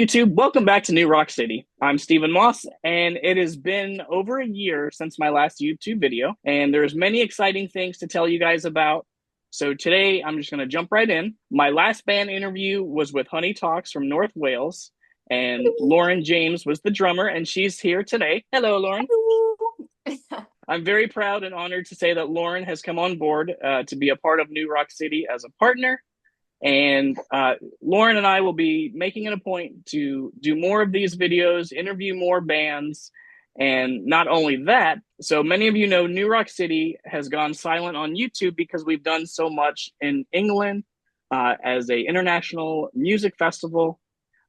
YouTube? Welcome back to New Rock City. I'm Stephen Moss, and it has been over a year since my last YouTube video, and there's many exciting things to tell you guys about. So today, I'm just going to jump right in. My last band interview was with Honey Talks from North Wales, and Lauren James was the drummer, and she's here today. Hello, Lauren. I'm very proud and honored to say that Lauren has come on board to be a part of New Rock City as a partner. And Lauren and I will be making it a point to do more of these videos, interview more bands, and not only that, so many of you know New Rock City has gone silent on YouTube because we've done so much in England as a international music festival.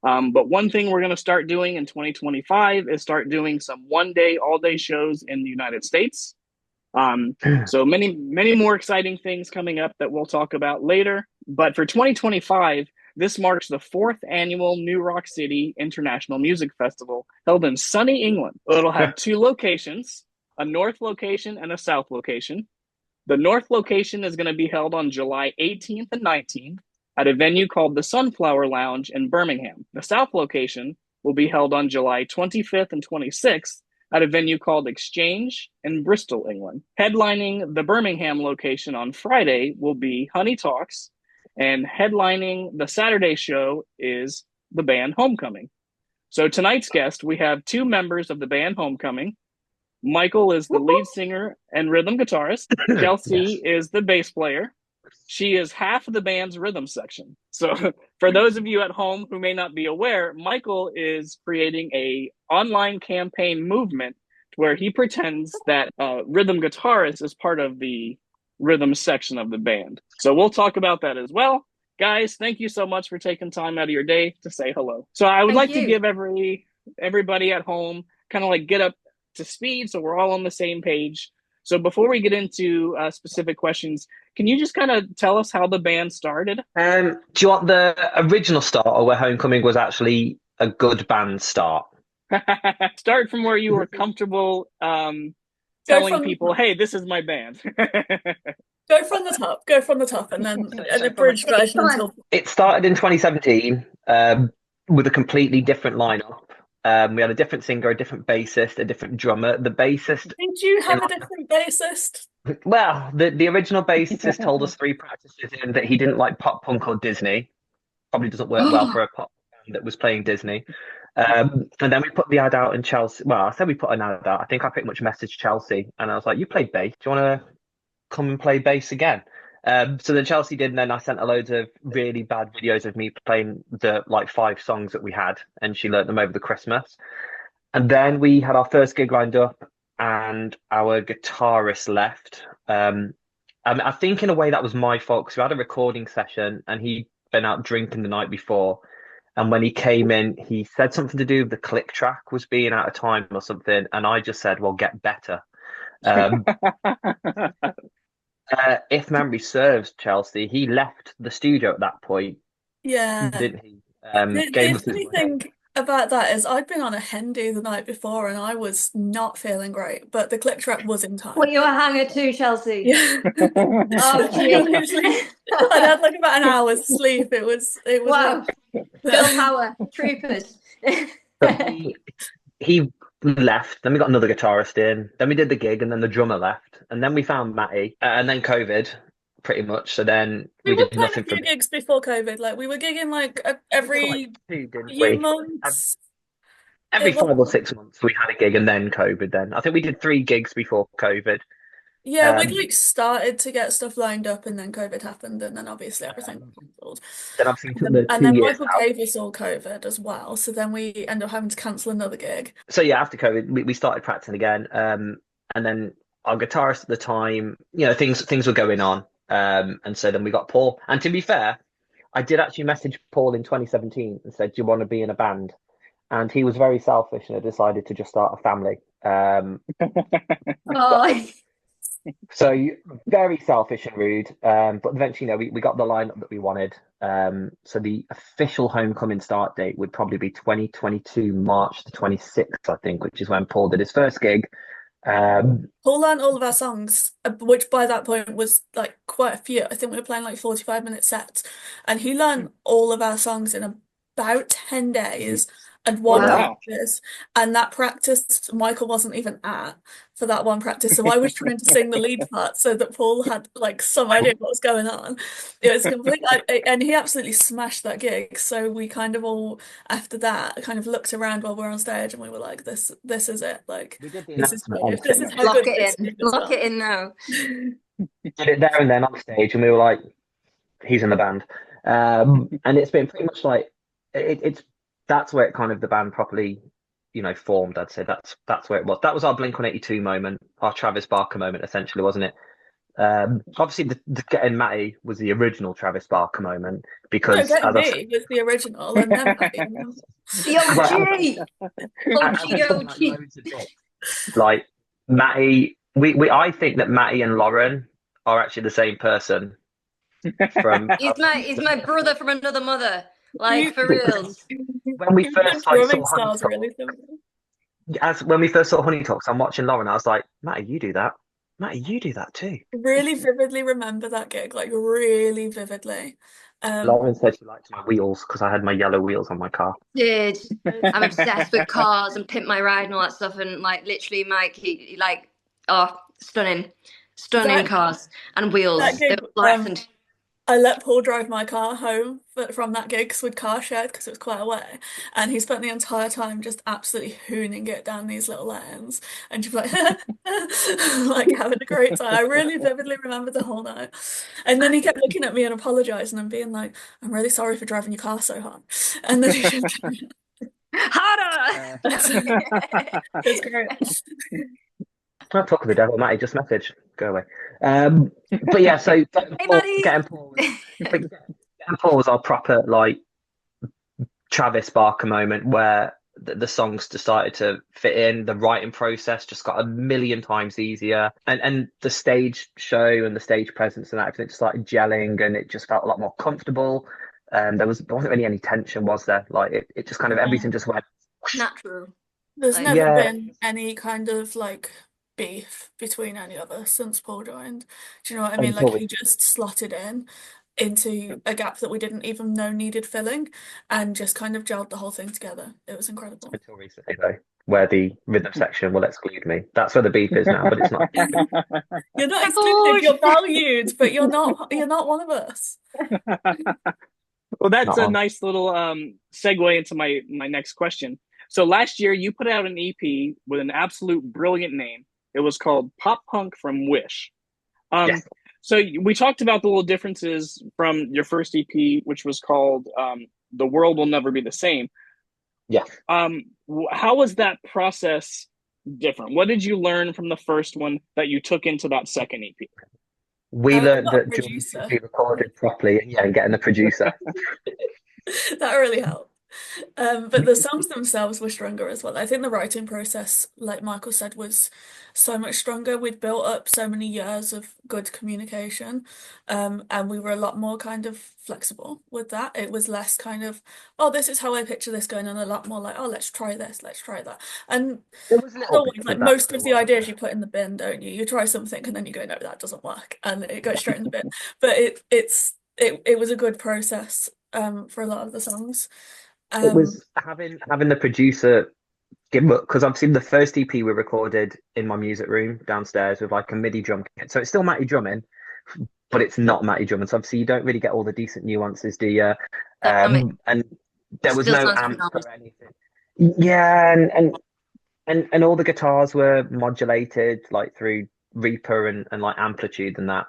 But one thing we're going to start doing in 2025 is start doing some one-day, all-day shows in the United States. So many more exciting things coming up that we'll talk about later. But for 2025, this marks the fourth annual New Rock City International Music Festival held in sunny England. It'll have two locations, a north location and a south location. The north location is going to be held on July 18th and 19th at a venue called the Sunflower Lounge in Birmingham. The south location will be held on July 25th and 26th at a venue called Exchange in Bristol, England. Headlining the Birmingham location on Friday will be Honey Talks, and headlining the Saturday show is the band Homecoming. So tonight's guest, we have two members of the band Homecoming. Michael is the lead singer and rhythm guitarist. Chelsea is the bass player. She is half of the band's rhythm section. So for those of you at home who may not be aware, Michael is creating a online campaign movement where he pretends that rhythm guitarist is part of the rhythm section of the band. So we'll talk about that as well. Guys, thank you so much for taking time out of your day to say hello. So I would like to give everybody at home kind of like get up to speed so we're all on the same page. So before we get into specific questions, can you just kind of tell us how the band started? Do you want the original start or where Homecoming was actually a good band start? Start from where you were comfortable telling people, hey, this is my band. Go from the top. Go from the top, and then an abridged version until. It started in 2017 with a completely different lineup. We had a different singer, a different bassist, a different drummer. The bassist. Did you have a different bassist? Well, the original bassist told us three practices in that he didn't like pop punk or Disney. Probably doesn't work well for a pop band that was playing Disney. And then we put the ad out in Chelsea. Well, I said we put an ad out. I think I pretty much messaged Chelsea and I was like, you played bass. Do you want to come and play bass again? So then Chelsea did, and then I sent her loads of really bad videos of me playing the like 5 songs that we had, and she learnt them over the Christmas. And then we had our first gig lined up, and our guitarist left. I think in a way that was my fault because we had a recording session, and he'd been out drinking the night before. And when he came in, he said something to do with the click track was being out of time or something, and I just said, "Well, get better." If memory serves, Chelsea, he left the studio at that point. Yeah. Didn't he? The funny thing about that is I'd been on a hen do the night before and I was not feeling great, but the click track was in time. Well, you're a hanger too, Chelsea. Yeah. Oh, gee. I had like about an hour's sleep. It was wow. Bill Power, troopers. he left, then we got another guitarist in, then we did the gig, and then the drummer left, and then we found Matty, and then COVID, pretty much. So then we did were nothing for gigs before COVID. Like we were gigging like every few months. Every 5 or 6 months we had a gig, and then COVID. Then I think we did 3 gigs before COVID. Yeah, we like started to get stuff lined up, and then COVID happened, and then obviously everything was cancelled. Then obviously and then Michael gave us all COVID as well, so then we ended up having to cancel another gig. So yeah, after COVID, we started practicing again, and then our guitarist at the time, you know, things were going on, and so then we got Paul. And to be fair, I did actually message Paul in 2017 and said, "Do you want to be in a band?" And he was very selfish and had decided to just start a family. Oh. So very selfish and rude, but eventually, you know, we got the lineup that we wanted. So the official Homecoming start date would probably be 2022 March the 26th, I think, which is when Paul did his first gig. Paul learned all of our songs, which by that point was like quite a few. I think we were playing like 45-minute sets, and he learned all of our songs in about 10 days and Oh, one wow. practice. And that practice Michael wasn't even at for that one practice. So I was trying to sing the lead part so that Paul had like some idea what was going on. It was complete, and he absolutely smashed that gig. So we kind of all, after that, kind of looked around while we were on stage and we were like, this is it. Like, We did the this is announcement on good. This is stage. how Lock good it this in. gig has Lock gone. it in now. Did it there and then on stage, and we were like, he's in the band. And it's been pretty much like it's that's where it kind of the band properly, formed. I'd say that's where it was. That was our Blink-182 moment, our Travis Barker moment, essentially, wasn't it? Obviously, the getting Matty was the original Travis Barker moment No, because, Getting as I said, Me was the original, and then Matty. The OG! OG. loads of bits. Like Matty, I think that Matty and Lauren are actually the same person from He's my brother from another mother. Like, for real. when we first like, Drumming saw Honey styles really similar. when we first saw Honey Talks, I'm watching Lauren. I was like, Matty, you do that. Matty, you do that too. Really vividly remember that gig, like really vividly. Lauren said she liked my wheels because I had my yellow wheels on my car. Did. I'm obsessed with cars and Pimp My Ride and all that stuff. And like, literally, Mike, he like, oh, stunning That- cars and wheels. that They gig, were life and I let Paul drive my car home from that gig because we'd car shared because it was quite a way, and he spent the entire time just absolutely hooning it down these little lanes and just like like having a great time. I really vividly remember the whole night, and then he kept looking at me and apologizing and being like, "I'm really sorry for driving your car so hard," and then he just harder. it's great. Don't talk to the devil, Matty. Just message. Go away. But yeah, so Matty. getting Paul was our proper like Travis Barker moment where the songs decided to fit in. The writing process just got a million times easier, and the stage show and the stage presence and everything just started gelling, and it just felt a lot more comfortable. There wasn't really any tension, was there? Like it just kind of everything just went Natural. There's Like- never Yeah. been any kind of like beef between any of us since Paul joined. Do you know what I mean? Like Until he just slotted into a gap that we didn't even know needed filling and just kind of gelled the whole thing together. It was incredible. until recently though, where the rhythm section will exclude me. That's where the beef is now, but it's not. You're not excluded, you're valued, but you're not one of us. Well, that's Not a on. nice little segue into my next question. So last year you put out an EP with an absolute brilliant name. It was called Pop Punk from Wish. Yes. So we talked about the little differences from your first EP, which was called The World Will Never Be the Same. Yes. How was that process different? What did you learn from the first one that you took into that second EP? We learned got a that drums producer. should be recorded properly, and getting the producer. That really helped. But the songs themselves were stronger as well. I think the writing process, like Michael said, was so much stronger. We'd built up so many years of good communication, and we were a lot more kind of flexible with that. It was less kind of, oh, this is how I picture this going, and a lot more like, oh, let's try this, let's try that. And There was a little always, bit like of that most for of a the while, ideas yeah. you put in the bin, don't you? You try something and then you go, no, that doesn't work, and it goes straight in the bin. But it was a good process for a lot of the songs. It was having the producer give up, because I've seen the first EP we recorded in my music room downstairs with like a MIDI drum kit. So it's still Matty drumming, but it's not Matty drumming. So obviously you don't really get all the decent nuances, do you? And there was Still no sounds amp phenomenal. or anything. Yeah, and all the guitars were modulated like through Reaper and like Amplitude and that.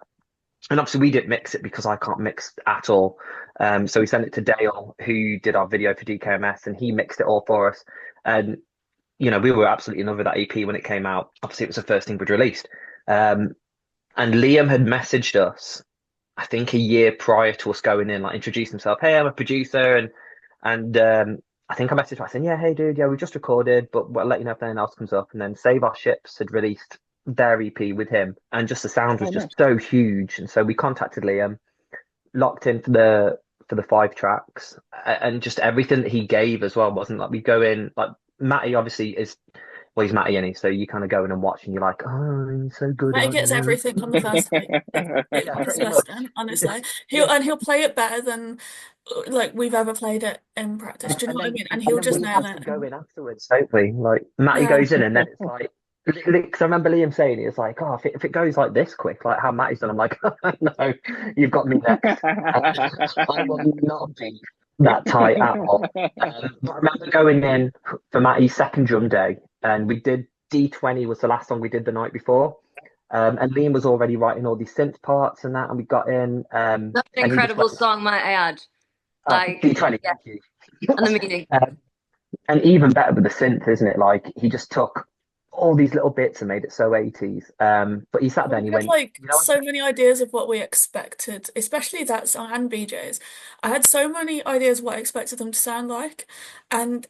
And obviously we didn't mix it because I can't mix at all. So we sent it to Dale, who did our video for DKMS, and he mixed it all for us. And we were absolutely in love with that EP when it came out. Obviously, it was the first thing we'd released. And Liam had messaged us, I think, a year prior to us going in, like introduced himself. Hey, I'm a producer, and I think I messaged him. I said, yeah, hey, dude, yeah, we just recorded, but we'll let you know if anything else comes up. And then Save Our Ships had released their EP with him, and just the sound was just so huge. And so we contacted Liam, locked in for the 5 tracks, and just everything that he gave as well wasn't like we go in like Matty obviously is. Well, he's Matty, and so you kind of go in and watch, and you're like, oh, he's so good. Matty gets everything on the first take. It's Yeah, pretty disgusting, honestly. He'll play it better than like we've ever played it in practice. Do you know what I mean? And And he'll then just we nail have to it. go in afterwards, don't we? Like Matty Yeah. goes in, and then it's like, because I remember Liam saying it's like, oh, if it goes like this quick, like how Matty's done, I'm like, no, you've got me next. I will not be that tight at all. But I remember going in for Matty's second drum day, and we did D20 was the last song we did the night before. And Liam was already writing all these synth parts and that, and we got in, That's an and he just incredible went, song, might I add. oh, Like, D20, yeah, thank you. and the meaning. And even better with the synth, isn't it? Like he just took all these little bits and made it so 80s. But he sat there and We he had went, like you know, so many ideas of what we expected, especially that song and BJ's. I had so many ideas what I expected them to sound like, and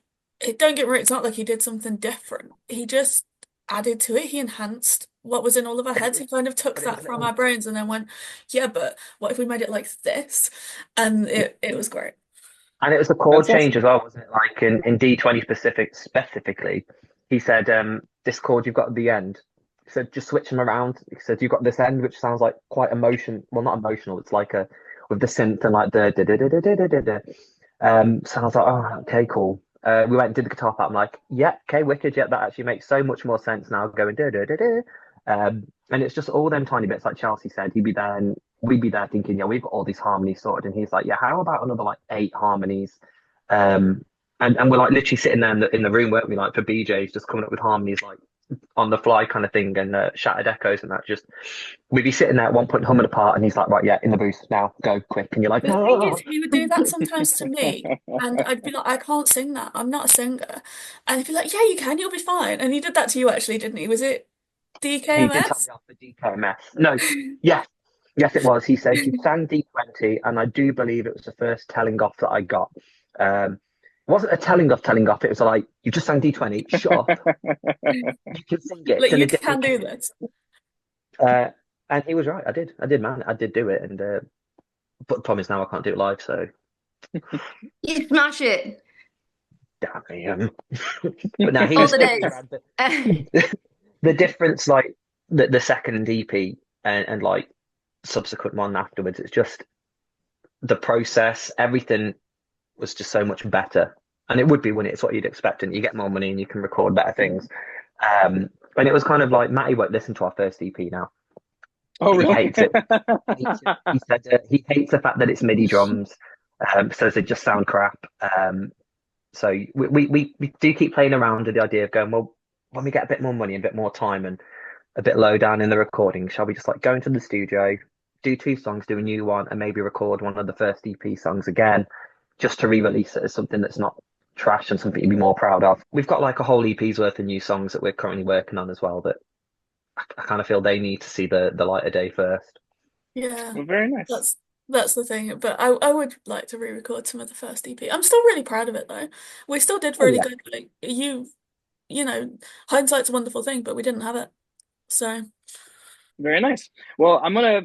don't get me wrong, it's not like he did something different. He just added to it. He enhanced what was in all of our and heads. He kind of took but it was that from little, our brains and then went, "Yeah, but what if we made it like this?" And it was great. and it was the chord That's change awesome. as well, wasn't it? Like in D20 specifically, he said, this chord you've got at the end. He said, just switch them around. He said, you've got this end, which sounds like quite well, not emotional. It's like a with the synth and like the da da da da da da da da. So I was like, oh, okay, cool. We went and did the guitar part. I'm like, yeah, okay, wicked. Yeah, that actually makes so much more sense now going da da da da. And it's just all them tiny bits, like Chelsea said. He'd be there and we'd be there thinking, yeah, we've got all these harmonies sorted. And he's like, yeah, how about another like 8 harmonies? Um, and we're like literally sitting there in the room, weren't we? Like for BJ's, just coming up with harmonies like on the fly kind of thing and shattered echoes and that. Just we'd be sitting there at one point humming a part, and he's like, right, yeah, in the booth now, go quick. And you're like, The thing is, oh. he would do that sometimes to me, and I'd be like, I can't sing that. I'm not a singer. And he'd be like, Yeah, you can. You'll be fine. And he did that to you, actually, didn't he? Was it He did tell DKMS? me off for DKMS. No, yes, yes, it was. He said you sang D20, and I do believe it was the first telling off that I got. It wasn't a telling off. It was like you just sang D20. Shut up. You can sing it. It's Like, in you a can different do key. this. Uh, and he was right. I did, man. I did do it. And but the problem is now I can't do it live. So You smash it damn me. But now he all was the days. the difference, like the second EP and like subsequent one afterwards. It's just the process. Everything was just so much better. And it would be when it's what you'd expect, and you get more money and you can record better things. And it was kind of like Matty won't listen to our first EP now. Oh, He really? hates it. He said he hates the fact that it's MIDI drums, says they just sound crap. So we do keep playing around with the idea of going, well, when we get a bit more money, a bit more time, and a bit low down in the recording, shall we just like go into the studio, do 2 songs, do a new one, and maybe record one of the first EP songs again, just to re-release it as something that's not trash and something you'd be more proud of. We've got like a whole EP's worth of new songs that we're currently working on as well that I kind of feel they need to see the light of day first. Yeah, Well, very nice. that's the thing. But I would like to re-record some of the first EP. I'm still really proud of it though. We still did Oh really yeah. good. Like you know, hindsight's a wonderful thing, but we didn't have it. So Very nice. Well, I'm gonna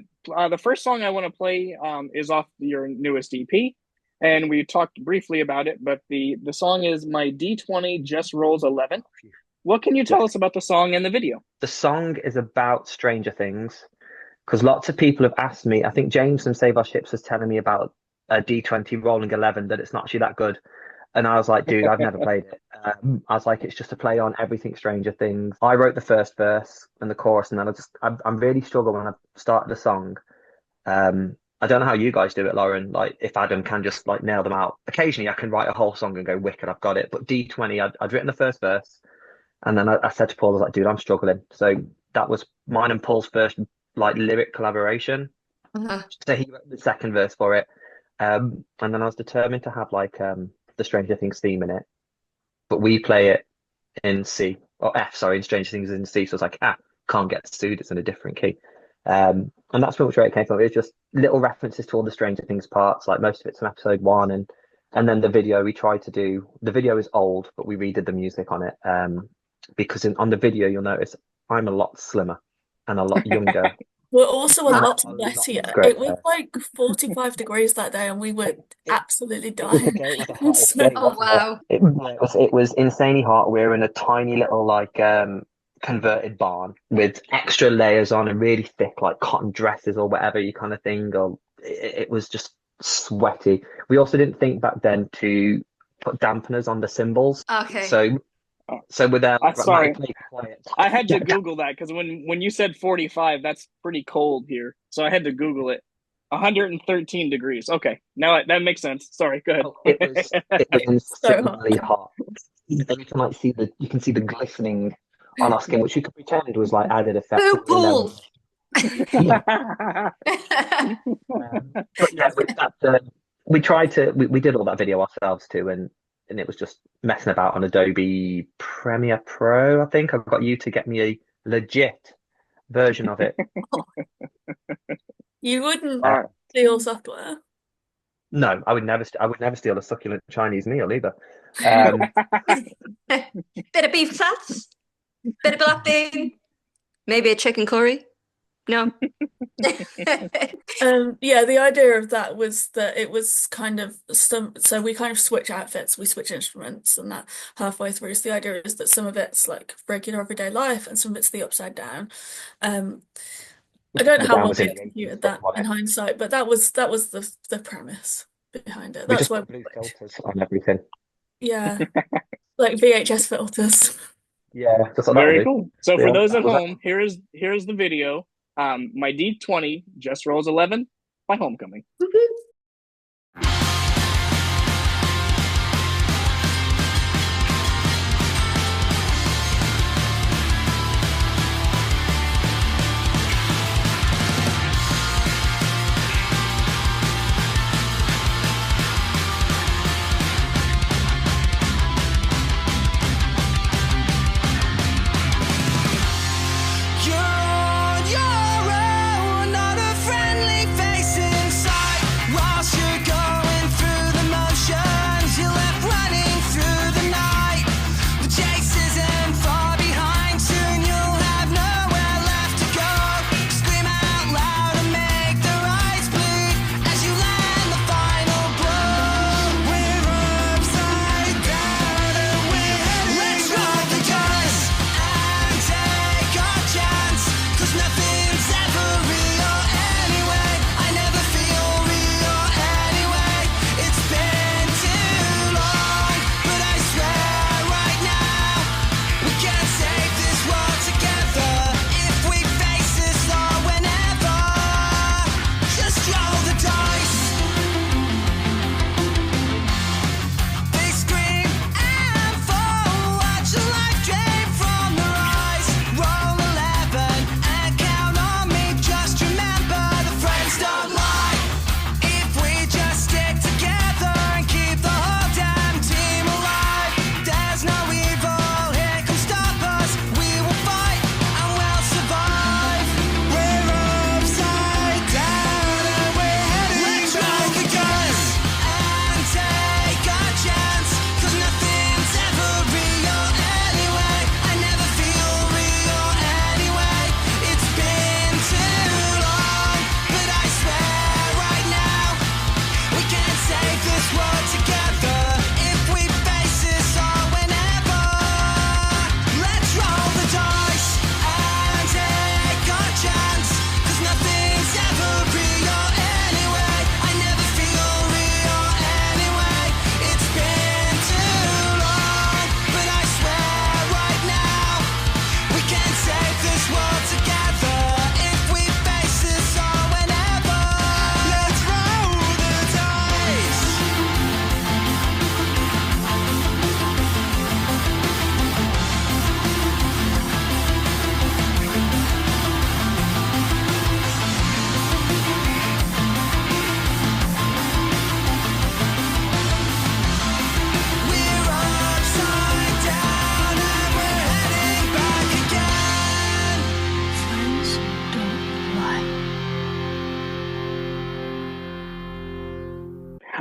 the first song I want to play is off your newest EP, and we talked briefly about it. But the song is My D20 Just Rolls 11. What can you tell us about the song and the video? The song is about Stranger Things because lots of people have asked me. I think James from Save Our Ships was telling me about a D20 Rolling 11, that it's not actually that good. And I was like, dude, I've never played it. I was like, it's just a play on everything Stranger Things. I wrote the first verse and the chorus, and then I'm really struggle when I start the song. I don't know how you guys do it, Lauren. Like if Adam can just like nail them out. Occasionally I can write a whole song and go, wicked, I've got it. But D20, I'd written the first verse, and then I said to Paul, I was like, dude, I'm struggling. So that was mine and Paul's first like lyric collaboration. Uh-huh. So he wrote the second verse for it. And then I was determined to have like the Stranger Things theme in it, but we play it in C or F, sorry, in Stranger Things in C. So it's like, can't get sued, it's in a different key. And that's pretty much where it came from. It was just little references to all the Stranger Things parts, like most of it's from episode 1, and then the video we tried to do. The video is old, but we redid the music on it. Because on the video you'll notice I'm a lot slimmer and a lot younger. we're also a And lot a lot sweatier. great. It was like 45 degrees that day, and we were absolutely It was the dying. day, it was the I'm hottest so day, Oh wasn't it? wow. It was insanely hot. We were in a tiny little like converted barn with extra layers on and really thick like cotton dresses or whatever you kind of thing. Or it was just sweaty. We also didn't think back then to put dampeners on the cymbals. Okay. So with their sorry. play quiet. I had to Google that because when you said 45, that's pretty cold here. So I had to Google it. 113 degrees. Okay, now that makes sense. Sorry, go ahead. It was So insanely hot. And you can see the glistening on our skin, which you could pretend was like added effect. Boo pools. Yeah. But yeah, with that, we did all that video ourselves too, and it was just messing about on Adobe Premiere Pro. I think I've got you to get me a legit version of it. you wouldn't steal software? No, I would never steal a succulent Chinese meal either. Bit of beef sats, bit of black bean, maybe a chicken curry. No. Yeah, the idea of that was that it was kind of so we kind of switch outfits, we switch instruments, and that halfway through. So the idea is that some of it's like regular everyday life, and some of it's the upside down. I don't know how well we executed that in hindsight, but that was the premise behind it. We That's just why put blue filters on everything. Yeah, like VHS filters. Yeah, that's what Very that'll do. cool. So Yeah, for those that at was home, here's the video. My D20 just rolls 11 by Homecoming.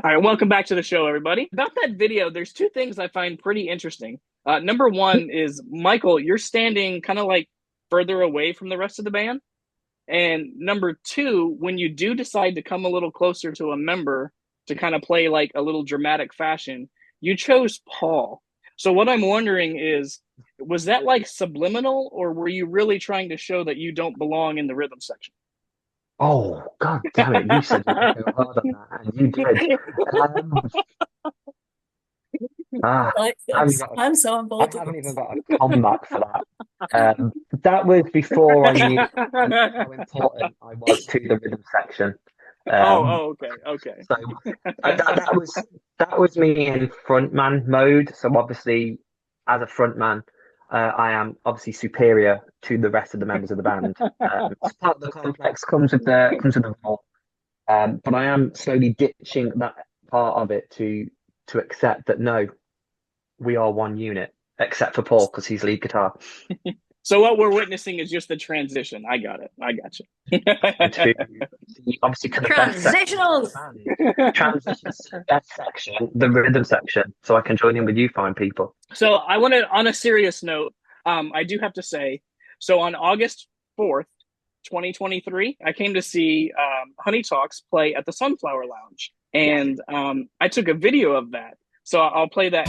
All right, welcome back to the show, everybody. About that video, there's two things I find pretty interesting. Number one is, Michael, you're standing kind of like further away from the rest of the band. And number two, when you do decide to come a little closer to a member to kind of play like a little dramatic fashion, you chose Paul. So what I'm wondering is, was that like subliminal, or were you really trying to show that you don't belong in the rhythm section? Oh, God damn it. You said you would go hard on that, and you did. Um, I ah, like I haven't this. got I'm so on I board with haven't this. even got a comeback for that. That was before I knew how important I was to the rhythm section. Um, Okay, okay. so that was me in frontman mode. So obviously, as a frontman, I am obviously superior to the rest of the members of the band. It's part of the complex comes with the role. But I am slowly ditching that part of it to accept that no, we are one unit, except for Paul because he's lead guitar. So what we're witnessing is just the transition. I got it. I got To obviously to the best section of the Transitionals. band. Transitions to the best section, the rhythm section, so I can join in with you fine people. So I want to, on a serious note, I do have to say, so on August 4th, 2023, I came to see Honey Talks play at the Sunflower Lounge, and I took a video of that. So I'll play that.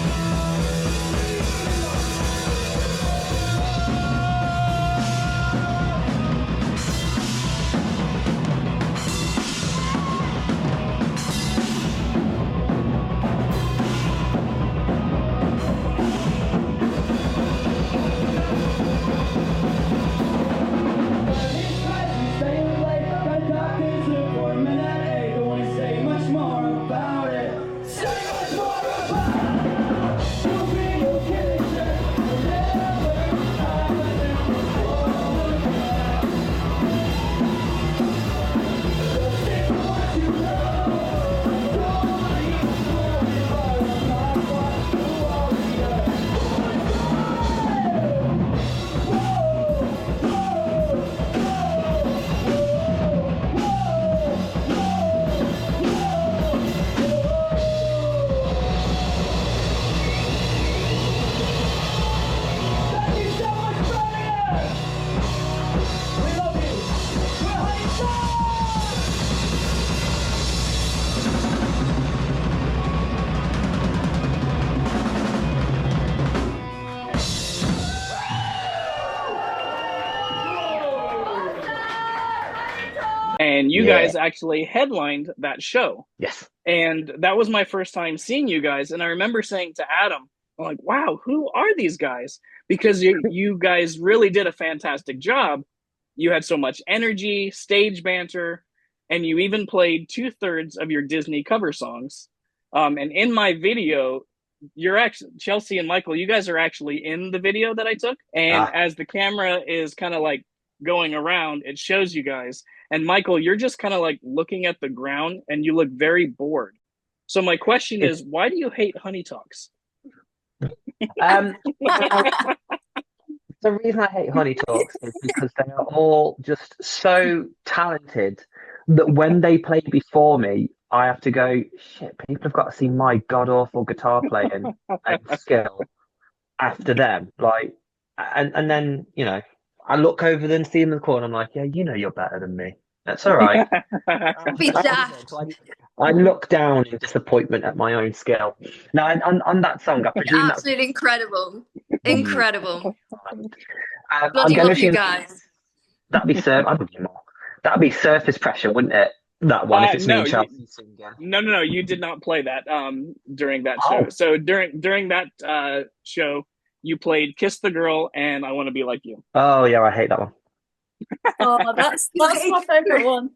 And you guys actually headlined that show. Yes. And that was my first time seeing you guys. And I remember saying to Adam, I'm like, wow, who are these guys? Because you guys really did a fantastic job. You had so much energy, stage banter, and you even played 2/3 of your Disney cover songs. And in my video, you're actually, Chelsea and Michael, you guys are actually in the video that I took. And as the camera is kind of like going around, it shows you guys. And Michael, you're just kind of like looking at the ground and you look very bored. So my question is, why do you hate Honey Talks? The reason I hate Honey Talks is because they are all just so talented that when they play before me, I have to go, shit, people have got to see my god awful guitar playing and skill after them. Like, and then, you know, I look over them, see them in the corner, I'm like, yeah, you know you're better than me. That's all right. Be daft. I look down in disappointment at my own skill. Now, on that song, I presume that's Absolutely incredible. Incredible. I'm Bloody going to love you assume guys. that'd be I love you more. That'd be Surface Pressure, wouldn't it? That one, if it's me No, and Chelsea singing. no, you did not play that during that Oh. show. So during that show, you played Kiss the Girl and I Want to Be Like You. Oh yeah, I hate that one. Oh, that's my favorite one.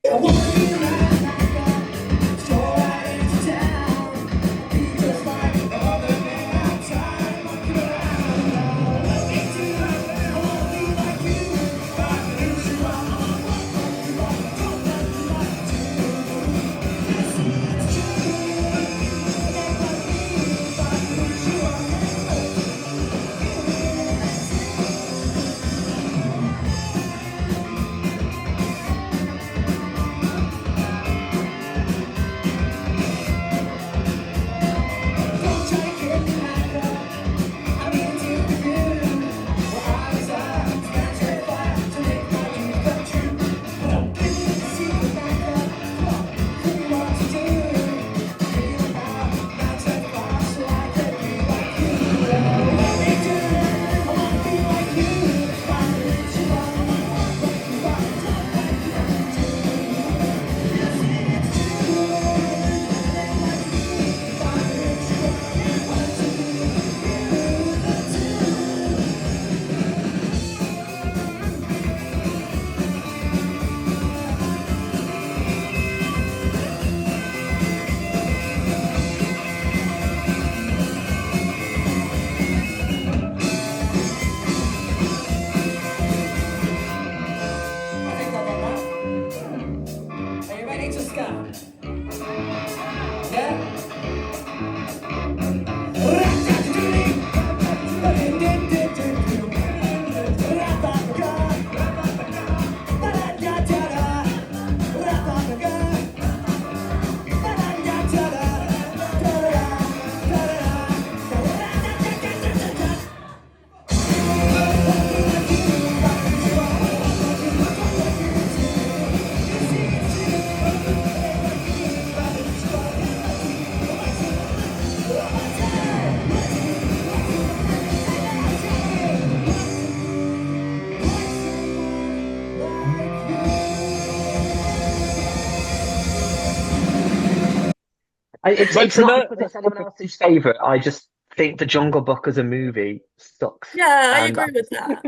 It's not because it's anyone else's favourite. I just think The Jungle Book as a movie sucks. Yeah, I agree with that.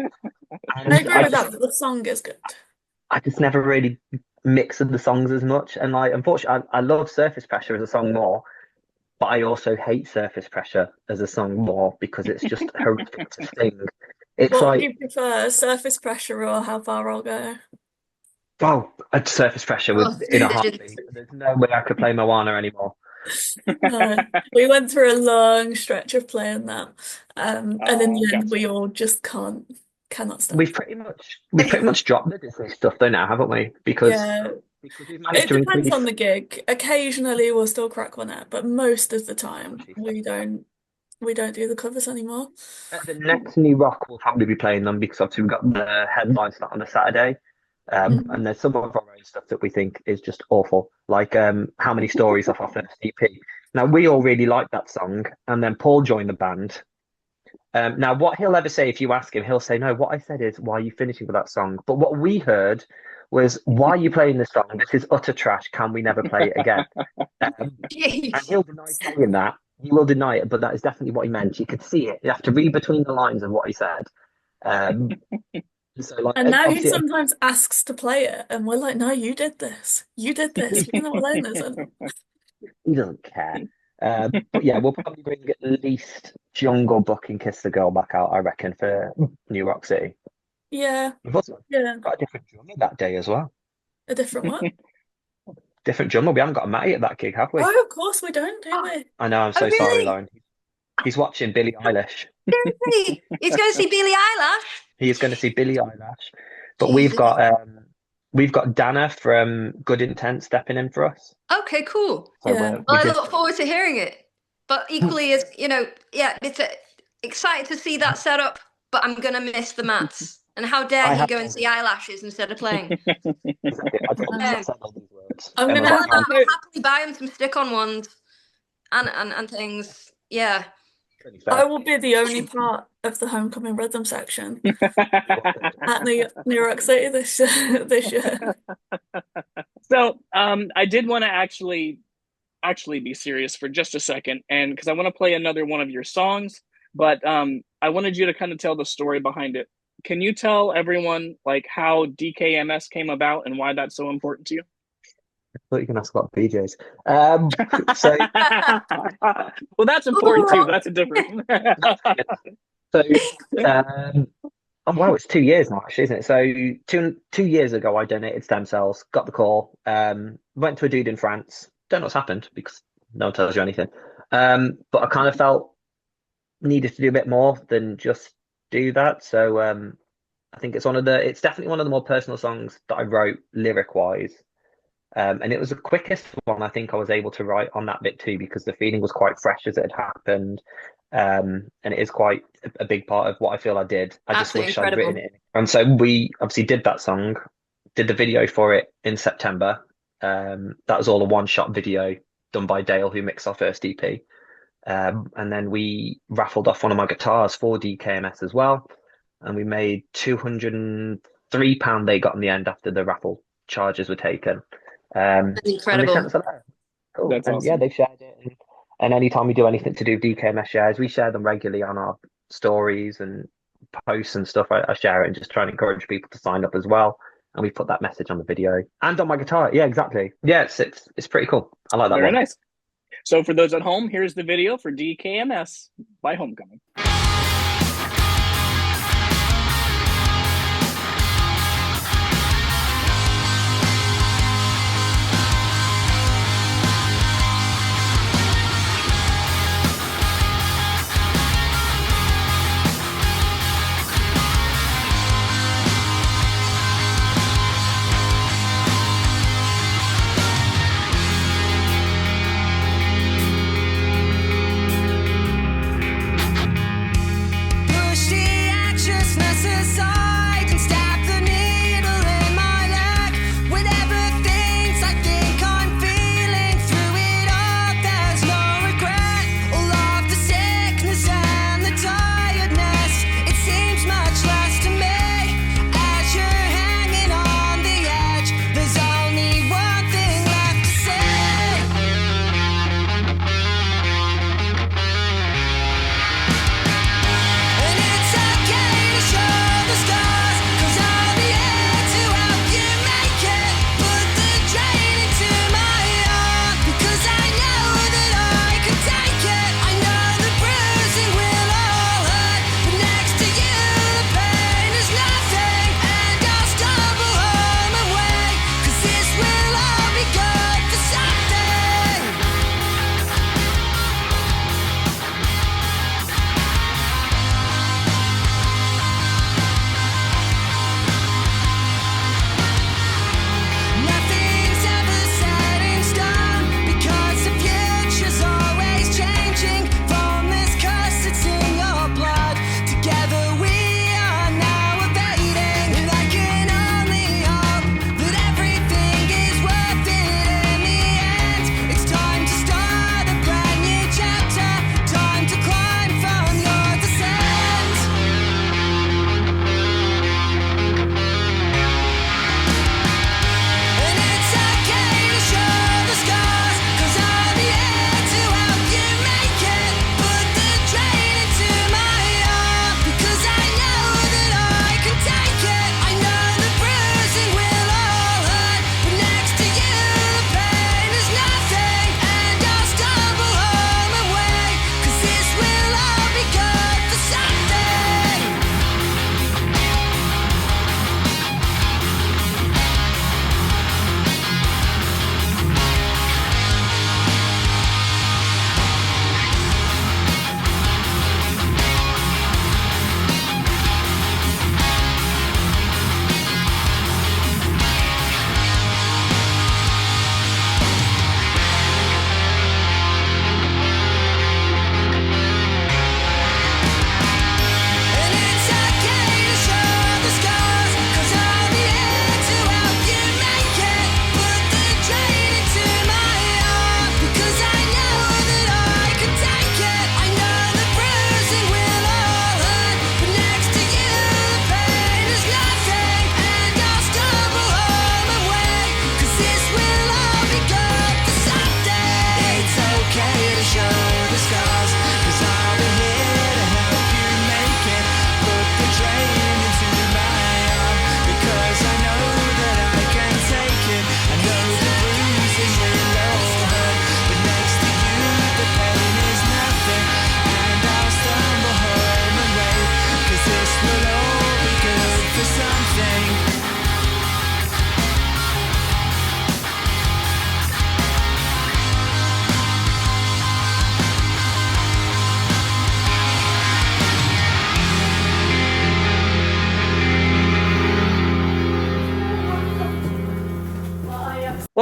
And I agree with that, but the song is good. I just never really mix with the songs as much. And like, unfortunately, I love Surface Pressure as a song more, but I also hate Surface Pressure as a song more because it's just horrific to sing. It's What like, do you prefer, Surface Pressure or How Far I'll Go? oh, a Surface Pressure Oh, in a legends. heartbeat. There's no way I could play Moana anymore. No, we went through a long stretch of playing that, and in the end, gotcha. we all just cannot stop. We've pretty much dropped the Disney stuff though now, haven't we? Because Yeah, we've managed it to depends increase. on the gig. Occasionally, we'll still crack one out, but most of the time, we don't do the covers anymore. At the next New Rock, we'll probably be playing them because obviously we've got the headline slot on a Saturday. And there's some of our own stuff that we think is just awful, like How Many Stories off our first EP. Now, we all really like that song, and then Paul joined the band. Now, what he'll ever say if you ask him, he'll say, no, what I said is, why are you finishing with that song? But what we heard was, why are you playing this song? This is utter trash. Can we never play it again? And he'll deny saying that. He will deny it, but that is definitely what he meant. You could see it. You have to read between the lines of what he said. So, like, And now he obviously, sometimes asks to play it, and we're like, no, you did this. You did this. We're not playing this. he doesn't care. But yeah, we'll probably bring at least Jungle Book and Kiss the Girl back out, I reckon, for New Rock City. Yeah, We've also yeah. got a different drummer that day as well. A different one. Different drummer. We haven't got a Matty at that gig, have we? Oh, of course we don't, do we? I know, I'm so really? sorry, Lauren. He's watching Billie Eilish. Seriously? He's going to see Billie Eilish? He is going to see Billie Eilish. But Jesus. we've got Dana from Good Intent stepping in for us. Okay, cool. So Yeah. we Well, I did- look forward to hearing it. But equally, as you know, yeah, it's excited to see that setup. But I'm gonna miss the mats. And how dare I he have go to- and see eyelashes instead of playing? Exactly. I don't know if I said all these words. I'm gonna Emma, have but I'll to- happily buy him some stick-on ones and things. Yeah. pretty fair. I will be the only part of the Homecoming Rhythm section at New York City this year. So, I did want to actually be serious for just a second, and because I want to play another one of your songs, but I wanted you to kind of tell the story behind it. Can you tell everyone like how DKMS came about and why that's so important to you? I thought you can ask about BJ's. So, Well, that's important too. That's a different. oh wow, it's 2 years now, actually, isn't it? So 2 years ago, I donated stem cells. Got the call. Went to a dude in France. Don't know what's happened because no one tells you anything. But I kind of felt needed to do a bit more than just do that. So I think it's definitely one of the more personal songs that I wrote lyric wise. And it was the quickest one I think I was able to write on that bit too, because the feeling was quite fresh as it had happened. And it is quite a big part of what I feel I did. I just Absolutely wish I'd incredible. written it. And so we obviously did that song, did the video for it in September. That was all a one-shot video done by Dale, who mixed our first EP. And then we raffled off one of my guitars for DKMS as well. And we made £203 they got in the end after the raffle charges were taken. That's And they incredible. sent us a letter. Cool. That's And yeah, awesome. they shared it. And anytime we do anything to do with DKMS shares, we share them regularly on our stories and posts and stuff. I share it and just try and encourage people to sign up as well. And we put that message on the video and on my guitar. Yeah, exactly. Yeah, it's pretty cool. I like that Very one. nice. So for those at home, here's the video for DKMS by Homecoming.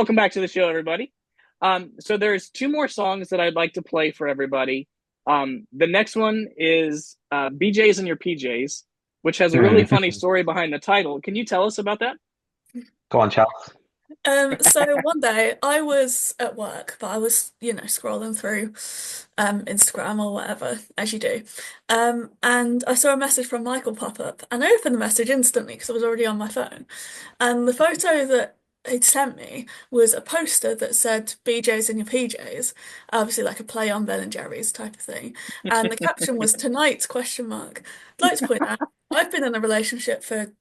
Welcome back to the show, everybody. So there's two more songs that I'd like to play for everybody. The next one is BJ's and Your PJs, which has a really funny story behind the title. Can you tell us about that? Go on, Charles. So one day I was at work, but I was, scrolling through Instagram or whatever, as you do. And I saw a message from Michael pop up, and I opened the message instantly because I was already on my phone. And the photo that he'd sent me was a poster that said BJ's in your PJs, obviously like a play on Ben and Jerry's type of thing. And the caption was "Tonight's question mark." I'd like to point out I've been in a relationship for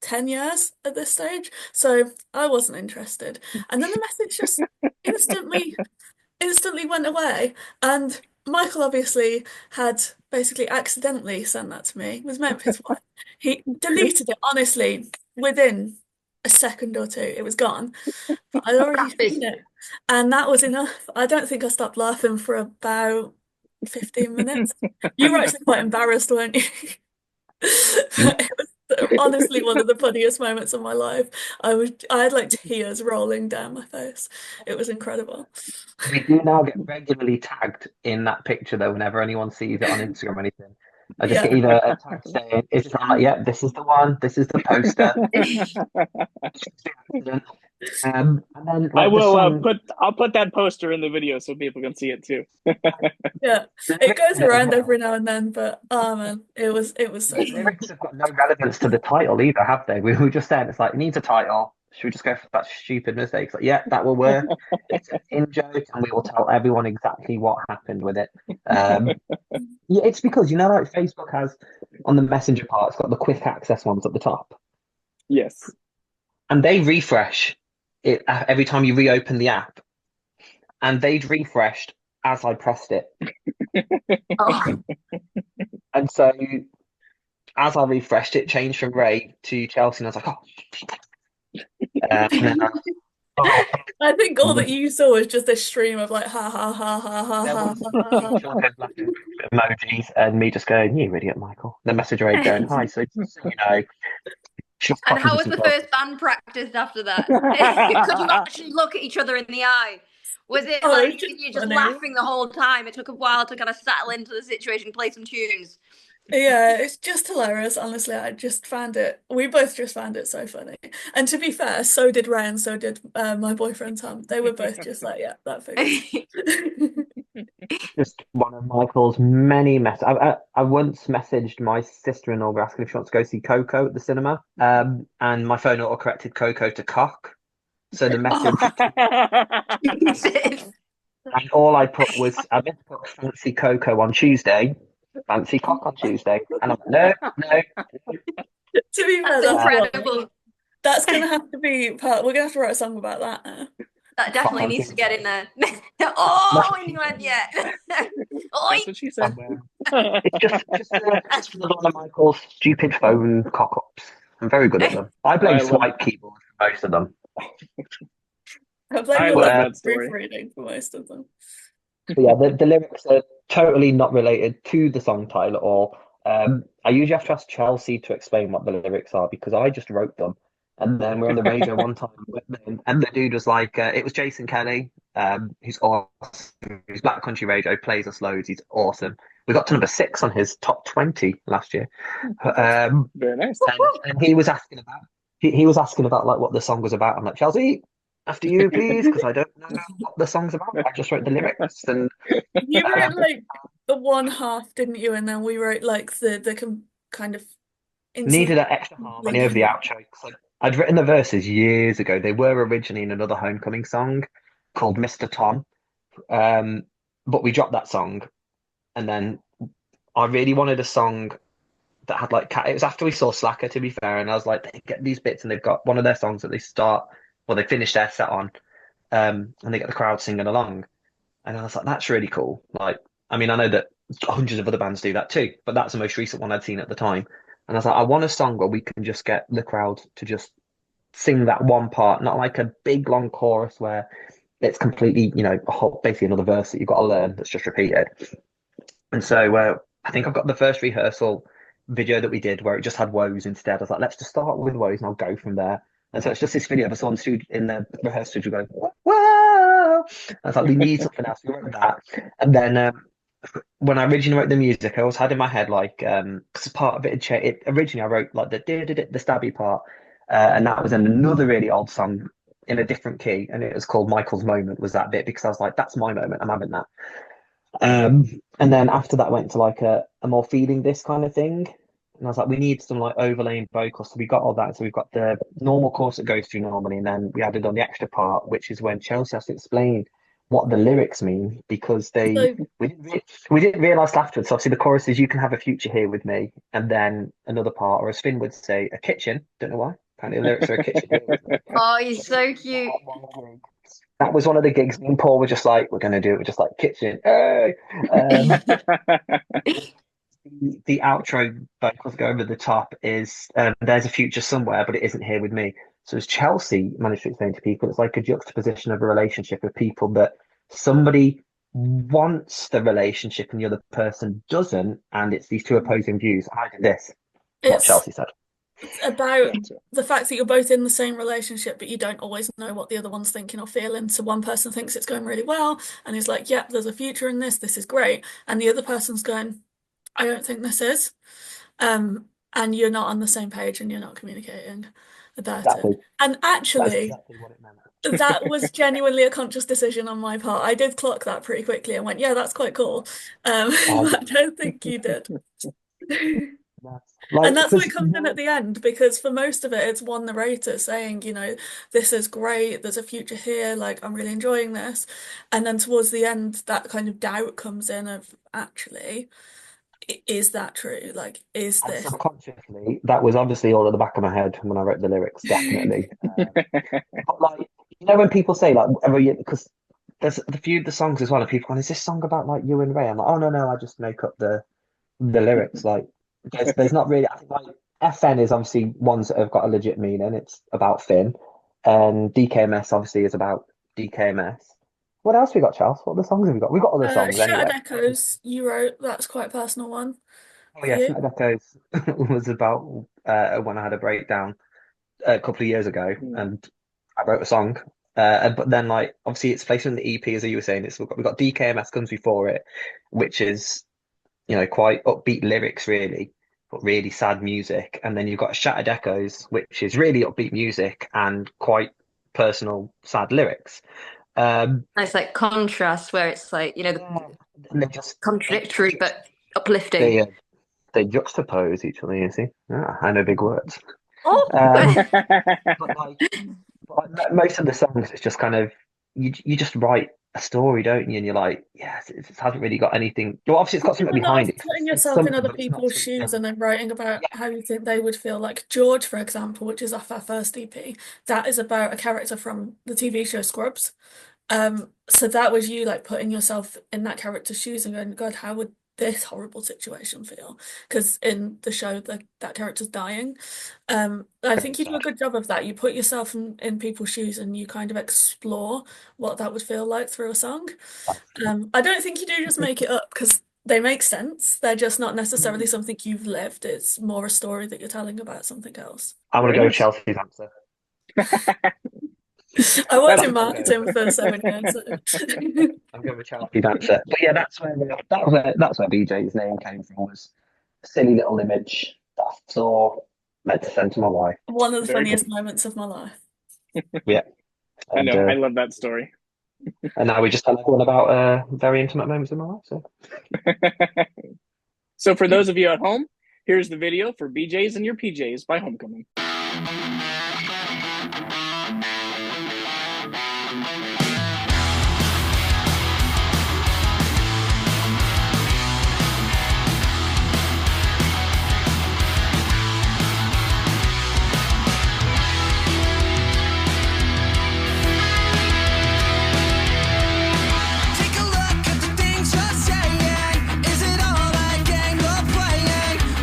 10 years at this stage, so I wasn't interested. And then the message just instantly went away. And Michael obviously had basically accidentally sent that to me. It was meant for his wife. He deleted it, honestly, within a second or two. It was gone. But I'd already seen it. And that was enough. I don't think I stopped laughing for about 15 minutes. You were actually quite embarrassed, weren't you? It was honestly one of the funniest moments of my life. I had like tears rolling down my face. It was incredible. We do now get regularly tagged in that picture though, whenever anyone sees it on Instagram or anything. I just get either a tag saying, "Is it?" I'm like, "Yeah, this is the one. This is the poster." And then I like, will I'll put that poster in the video so people can see it too. Yeah, it goes around every now and then, but oh man, it was so The funny. lyrics have got no relevance to the title either, have they? We were just saying it's like, it needs a title. Should we just go for that stupid mistake? It's like, yeah, that will work. It's an in-joke, and we will tell everyone exactly what happened with it. Yeah, it's because like Facebook has on the messenger part, it's got the quick access ones at the top, Yes. and they refresh it every time you reopen the app, and they'd refreshed as I pressed it. Oh, And so as I refreshed, it changed from Ray to Chelsea, and I was like, oh. And then I think all that you saw was just a stream of like ha ha ha ha ha there ha was ha ha ha. laughing emojis and me just going, "You idiot, Michael." The message Ray going, "Hi, so just so you know." and how was the first band practice after that? Could you actually look at each other in the eye? Was it Oh, like it's just you're just funny. laughing the whole time? It took a while to kind of settle into the situation, play some tunes. Yeah, it's just hilarious. Honestly, we both just found it so funny. And to be fair, so did Ray and so did my boyfriend Tom. They were both just like, yeah, that figures. Just one of Michael's many messages. I once messaged my sister-in-law asking if she wants to go see Coco at the cinema, and my phone auto-corrected Coco to cock. So the message, and all I put was, I meant to put fancy Coco on Tuesday, fancy cock on Tuesday, and I'm like, no. To be fair, That's incredible. That's gonna have to be part. We're gonna have to write a song about that now. That definitely needs to get in there. Oh, and you went, yeah. That's what she said. It's just for one of Michael's stupid phone cock-ups. I'm very good at them. I blame swipe keyboard for most of them. I blame I the love lack that of story. proofreading for most of them. But yeah, the lyrics are totally not related to the song title at all. I usually have to ask Chelsea to explain what the lyrics are because I just wrote them. And then we're on the radio one time with them, and the dude was like, it was Jason Kelly, who's awesome. His Black Country Radio plays us loads. He's awesome. We got to number 6 on his top 20 last year. Very nice. And he was asking about he was asking about like what the song was about. I'm like, Chelsea, after you, please, because I don't know what the song's about. I just wrote the lyrics, and You wrote like the one half, didn't you? And then we wrote like the kind of needed that extra harmony over the outro. I'd written the verses years ago. They were originally in another Homecoming song called Mr. Tom, but we dropped that song, and then I really wanted a song that had like it was after we saw Slacker, to be fair, and I was like, they get these bits, and they've got one of their songs that they start, well, they finish their set on, and they get the crowd singing along, and I was like, that's really cool. Like, I mean, I know that hundreds of other bands do that too, but that's the most recent one I'd seen at the time. And I was like, I want a song where we can just get the crowd to just sing that one part, not like a big long chorus where it's completely, basically another verse that you've got to learn that's just repeated. And so I think I've got the first rehearsal video that we did where it just had woes instead. I was like, let's just start with woes and I'll go from there. And so it's just this video of us on in the rehearsal studio going, whoa! I was like, we need something else. We wrote that. And then when I originally wrote the music, I always had in my head like, because part of it had changed. Originally, I wrote like the stabby part, and that was in another really old song in a different key, and it was called Michael's Moment. Was that bit because I was like, that's my moment. I'm having that. And then after that went to like a more feeling this kind of thing. And I was like, we need some like overlaying vocals. So we got all that. So we've got the normal course that goes through normally, and then we added on the extra part, which is when Chelsea has to explain what the lyrics mean, because we didn't realise afterwards. So obviously the chorus is "You can have a future here with me," and then another part, or as Finn would say, a kitchen. Don't know why. Apparently the lyrics are a kitchen. Oh, he's so cute. That was one of the gigs. Me and Paul were just like, we're going to do it. We're just like kitchen. Hey! The outro vocals go over the top is "There's a future somewhere, but it isn't here with me." So as Chelsea managed to explain to people, it's like a juxtaposition of a relationship with people that somebody wants the relationship and the other person doesn't, and it's these two opposing views. I did this. What Chelsea said. It's about the fact that you're both in the same relationship, but you don't always know what the other one's thinking or feeling. So one person thinks it's going really well, and he's like, "Yep, there's a future in this. This is great," and the other person's going, "I don't think this is," and you're not on the same page, and you're not communicating about it. And actually, exactly what it meant. that was genuinely a conscious decision on my part. I did clock that pretty quickly and went, "Yeah, that's quite cool." But I don't think you did. And that's what comes in at the end, because for most of it, it's one narrator saying, you know, "This is great, there's a future here, like, I'm really enjoying this." And then towards the end, that kind of doubt comes in of, actually, is that true? Like, is this? Subconsciously, that was obviously all at the back of my head when I wrote the lyrics, definitely. But like, you know, when people say like, because there's a few of the songs as well, and people going, "Is this song about like you and Ray?" I'm like, "Oh no, I just make up the lyrics." Like, there's not really. I think like FN is obviously ones that have got a legit meaning. It's about Finn, and DKMS obviously is about DKMS. What else we got, Charles? What other songs have we got? We got other songs Shattered anyway. Echoes, you wrote. That's quite a personal one. Oh yeah, Shattered Echoes was about when I had a breakdown a couple of years ago, and I wrote a song. But then, like, obviously, it's placed in the EP, as you were saying. We've got DKMS comes before it, which is, you know, quite upbeat lyrics, really, but really sad music. And then you've got Shattered Echoes, which is really upbeat music and quite personal, sad lyrics. Nice, like contrast, where it's like, you know, they're just contradictory but uplifting. They juxtapose each other. You see, I know big words. Oh, but like most of the songs, it's just kind of you just write a story, don't you? And you're like, yes, it hasn't really got anything. Well, obviously, it's got something behind it. Putting yourself in other people's shoes and then writing about how you think they would feel. Like George, for example, which is off our first EP, that is about a character from the TV show Scrubs. So that was you like putting yourself in that character's shoes and going, "God, how would this horrible situation feel?" Because in the show, that character's dying. I think you do a good job of that. You put yourself in people's shoes and you kind of explore what that would feel like through a song. I don't think you do just make it up, because they make sense. They're just not necessarily something you've lived. It's more a story that you're telling about something else. I want to go with Chelsea's answer. I worked in marketing for 7 years. I'm going with Chelsea's answer. But yeah, that's where BJ's name came from. Was a silly little image that I saw meant to send to my wife. One of the funniest moments of my life. Yeah, I know. I love that story. And now we just tell everyone about very intimate moments in my life. So, so for those of you at home, here's the video for BJ's and Your PJs by Homecoming.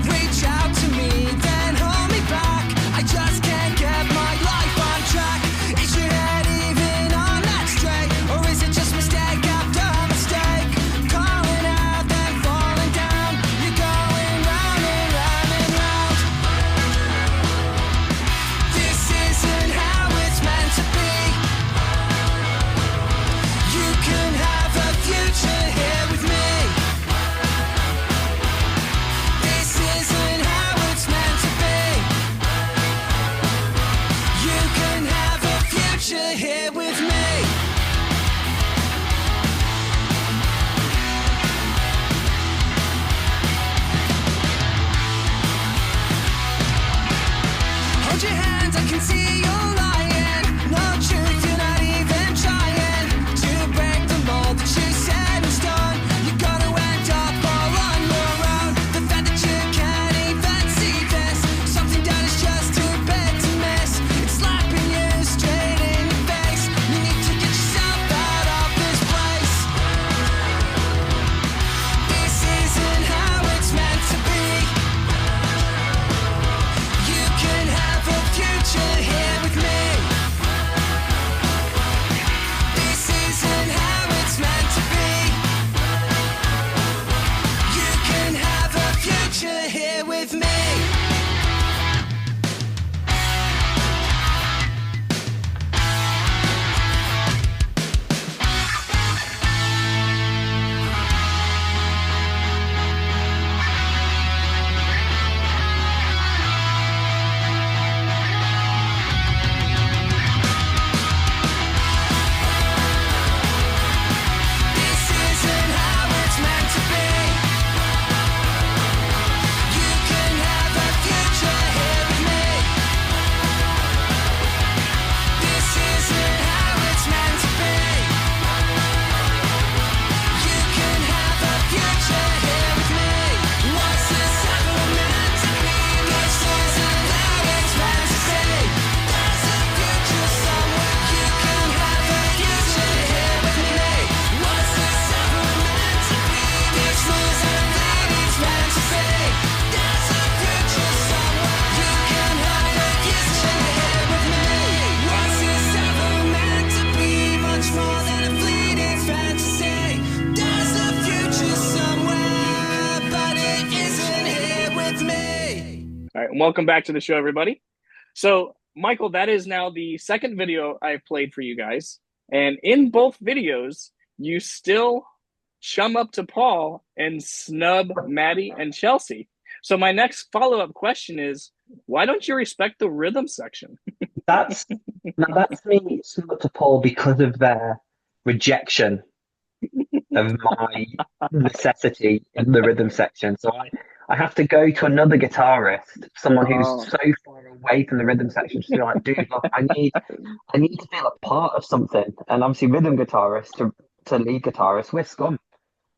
Reach out to me, then hold me back. I And welcome back to the show, everybody. So, Michael, that is now the second video I've played for you guys. And in both videos, you still chum up to Paul and snub Maddie and Chelsea. So my next follow-up question is, why don't you respect the rhythm section? That's me snub up to Paul because of their rejection of my necessity in the rhythm section. So I have to go to another guitarist, someone who's so far away from the rhythm section, just to be like, dude, look, I need to feel a part of something. And obviously, rhythm guitarist to lead guitarist, we're scum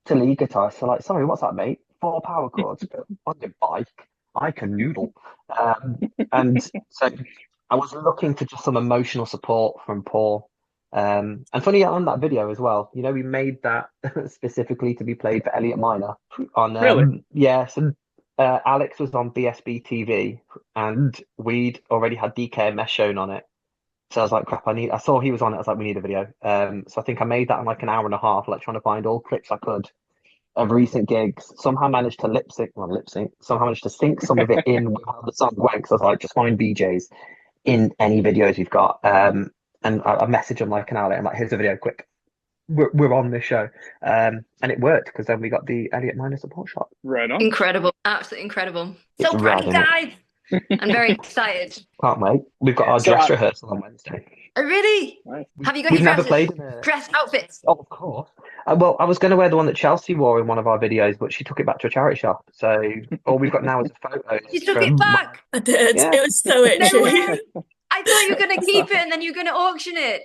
to lead guitarist. So like, sorry, what's that, mate? 4 power chords, but on your bike, I can noodle. And so I was looking for just some emotional support from Paul. And funny on that video as well, you know, we made that specifically to be played for Elliot Minor on Really? yes, and Alex was on BSB TV and we'd already had DK and Mesh shown on it. So I was like, crap, I saw he was on it, I was like, we need a video. So I think I made that in like an hour and a half, like trying to find all clips I could of recent gigs. Somehow managed to somehow managed to sync some of it in with how the song went. Because I was like, just find BJs in any videos you've got. And I messaged him like an hour later. I'm like, here's the video, quick. We're on this show. And it worked because then we got the Elliot Minor support shot. Right on. Incredible. Absolutely incredible. It's So rad, proud, isn't it? guys. I'm very excited. Can't wait. We've got our So, dress rehearsal on Wednesday. Oh, really? Nice. Have you got We've your never dresses? played in a Dress outfits? Oh, of course. Well, I was going to wear the one that Chelsea wore in one of our videos, but she took it back to a charity shop. So all we've got now is a photo. You took it back. I did. Yeah. It was so No itchy. way. I thought you were going to keep it and then you were going to auction it.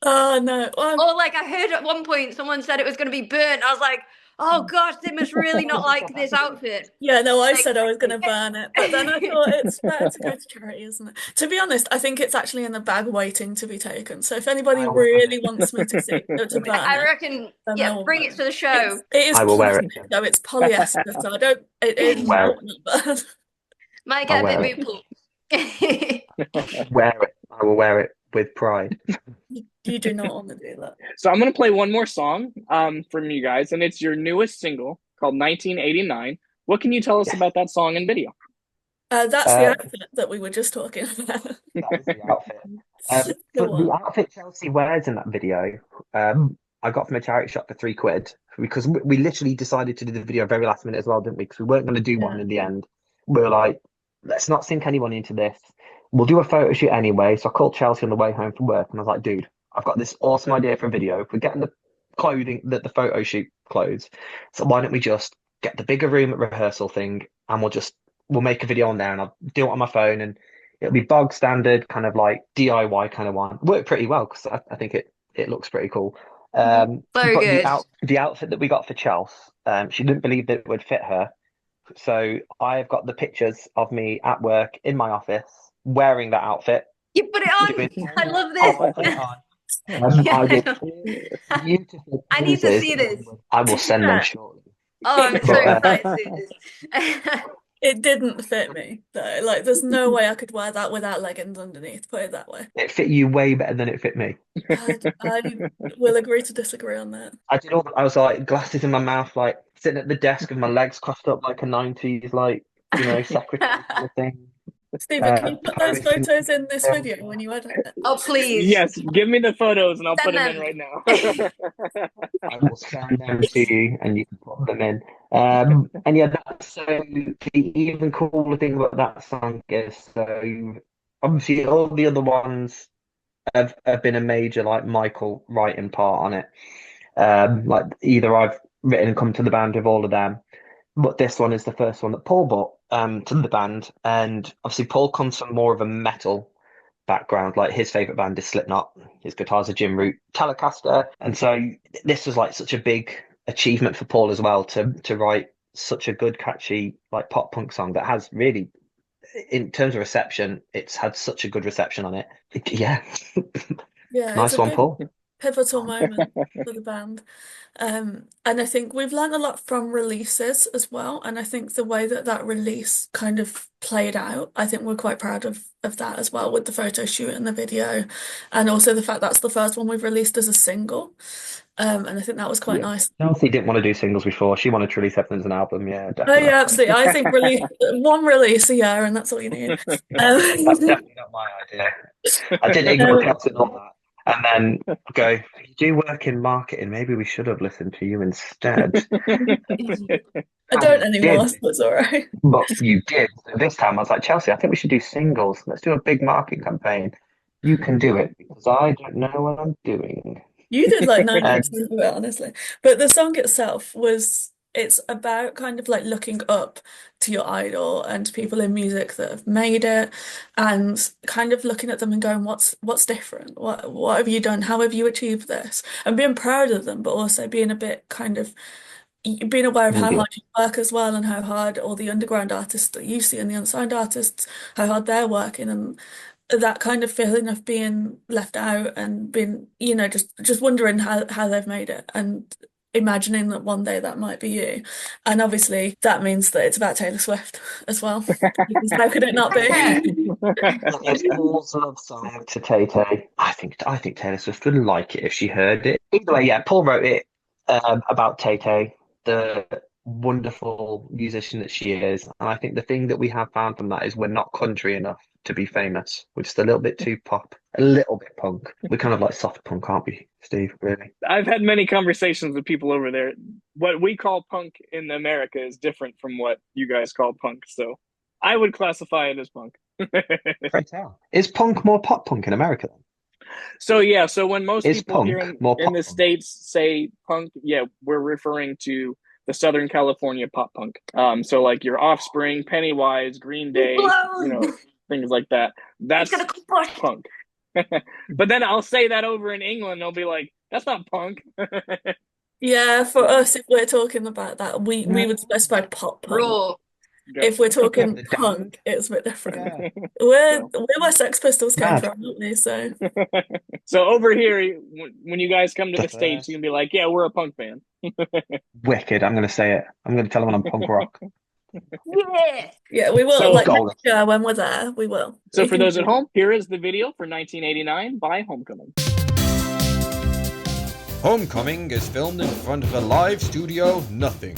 Oh no. Well, Or like I heard at one point someone said it was going to be burnt. I was like, oh gosh, they must really not like this outfit. yeah, no, I Like- said I was going to burn it, but then I thought it's better to go to charity, isn't it? To be honest, I think it's actually in the bag waiting to be taken. So if anybody I will- really wants me to see to burn I it, reckon, then I yeah, will bring burn it to the show. It is I will wear it. plastic, though. It's polyester, so I don't. It is Wear not burn. Might get I'll a wear bit boot Wear it. I will wear it with pride. You do not want to do that. So I'm going to play one more song from you guys, and it's your newest single called 1989. What can you tell us Yes. about that song and video? That's the outfit that we were just talking about. That was the outfit. The But one. the outfit Chelsea wears in that video, I got from a charity shop for £3 because we literally decided to do the video very last minute as well, didn't we? Because we weren't going to do one Yeah. in the end. We were like, let's not sink anyone into this. We'll do a photo shoot anyway. So I called Chelsea on the way home from work and I was like, dude, I've got this awesome idea for a video. We're getting the clothing, the photo shoot clothes. So why don't we just get the bigger room at rehearsal thing and we'll make a video on there and I'll do it on my phone and it'll be bog standard, kind of like DIY kind of one. Worked pretty well because I think it looks pretty cool. Very But good. the outfit that we got for Chelsea, she didn't believe that it would fit her. So I've got the pictures of me at work in my office wearing that outfit. You put it on. Doing- I love Oh, I put this. it on. Yeah, I I did know. beautiful I need to poses. see this. I will send them Yeah. shortly. Oh, I'm so But, excited to see this. It didn't fit me though. Like, there's no way I could wear that without leggings underneath. Put it that way. It fit you way better than it fit me. I will agree to disagree on that. I was like glasses in my mouth, like sitting at the desk with my legs crossed up like a 90s, like, secretary kind of thing. Stephen, can you put those posing- photos in this video when you edit it? Oh, please. Yes, give me the photos and I'll Send put them in them. right now. I will send them to you and you can put them in. And yeah, so the even cooler thing about that song is, so obviously all the other ones have been a major like Michael writing part on it. Like either I've written and come to the band with all of them, but this one is the first one that Paul brought to the band. And obviously Paul comes from more of a metal background. Like his favorite band is Slipknot. His guitar's a Jim Root Telecaster, and so this was like such a big achievement for Paul as well to write such a good, catchy like pop punk song that has really, in terms of reception, it's had such a good reception on it. Yeah, Yeah, nice one, Paul. pivotal moment for the band. And I think we've learned a lot from releases as well. And I think the way that that release kind of played out, I think we're quite proud of that as well, with the photo shoot and the video, and also the fact that's the first one we've released as a single. And I think that was quite nice. Chelsea didn't want to do singles before. She wanted to release everything as an album. Yeah, Oh definitely. yeah, absolutely. I think one release a year, and that's all you need. That's definitely not my idea. I didn't ignore Chelsea on that. And then go, you do work in marketing, maybe we should have listened to you instead. I don't anymore, so it's all right. But you did. So this time I was like, Chelsea, I think we should do singles. Let's do a big marketing campaign. You can do it because I don't know what I'm doing. You did like 90% of it, honestly. But the song itself it's about kind of like looking up to your idol and people in music that have made it, and kind of looking at them and going, what's different? What have you done? How have you achieved this? And being proud of them, but also being a bit kind of being aware of how hard you work as well, and how hard all the underground artists that you see and the unsigned artists, how hard they're working, and that kind of feeling of being left out and being, just wondering how they've made it, and imagining that one day that might be you. And obviously that means that it's about Taylor Swift as well. Because how could it not be? It's Paul's love song to Tay Tay. I think Taylor Swift would like it if she heard it. Either way, yeah, Paul wrote it about Tay Tay, the wonderful musician that she is. And I think the thing that we have found from that is we're not country enough to be famous. We're just a little bit too pop, a little bit punk. We're kind of like soft punk, aren't we, Steve? Really? I've had many conversations with people over there. What we call punk in America is different from what you guys call punk. So I would classify it as punk. Great tell. Is punk more pop punk in America then? So when most people here in the States say punk, we're referring to the Southern California pop punk. So like your Offspring, Pennywise, Green Day, things like that. That's punk. But then I'll say that over in England, they'll be like, that's not punk. Yeah, for us, if we're talking about that, we would specify pop punk. Raw. If we're talking punk, it's a bit different. We're where Sex Pistols came from, aren't we? So over here, when you guys come to the States, you can be like, yeah, we're a punk band. Wicked. I'm going to say it. I'm going to tell them I'm punk rock. Yeah, we will. So, next year when we're there, we will. So for those at home, here is the video for 1989 by Homecoming. Homecoming is filmed in front of a live studio nothing.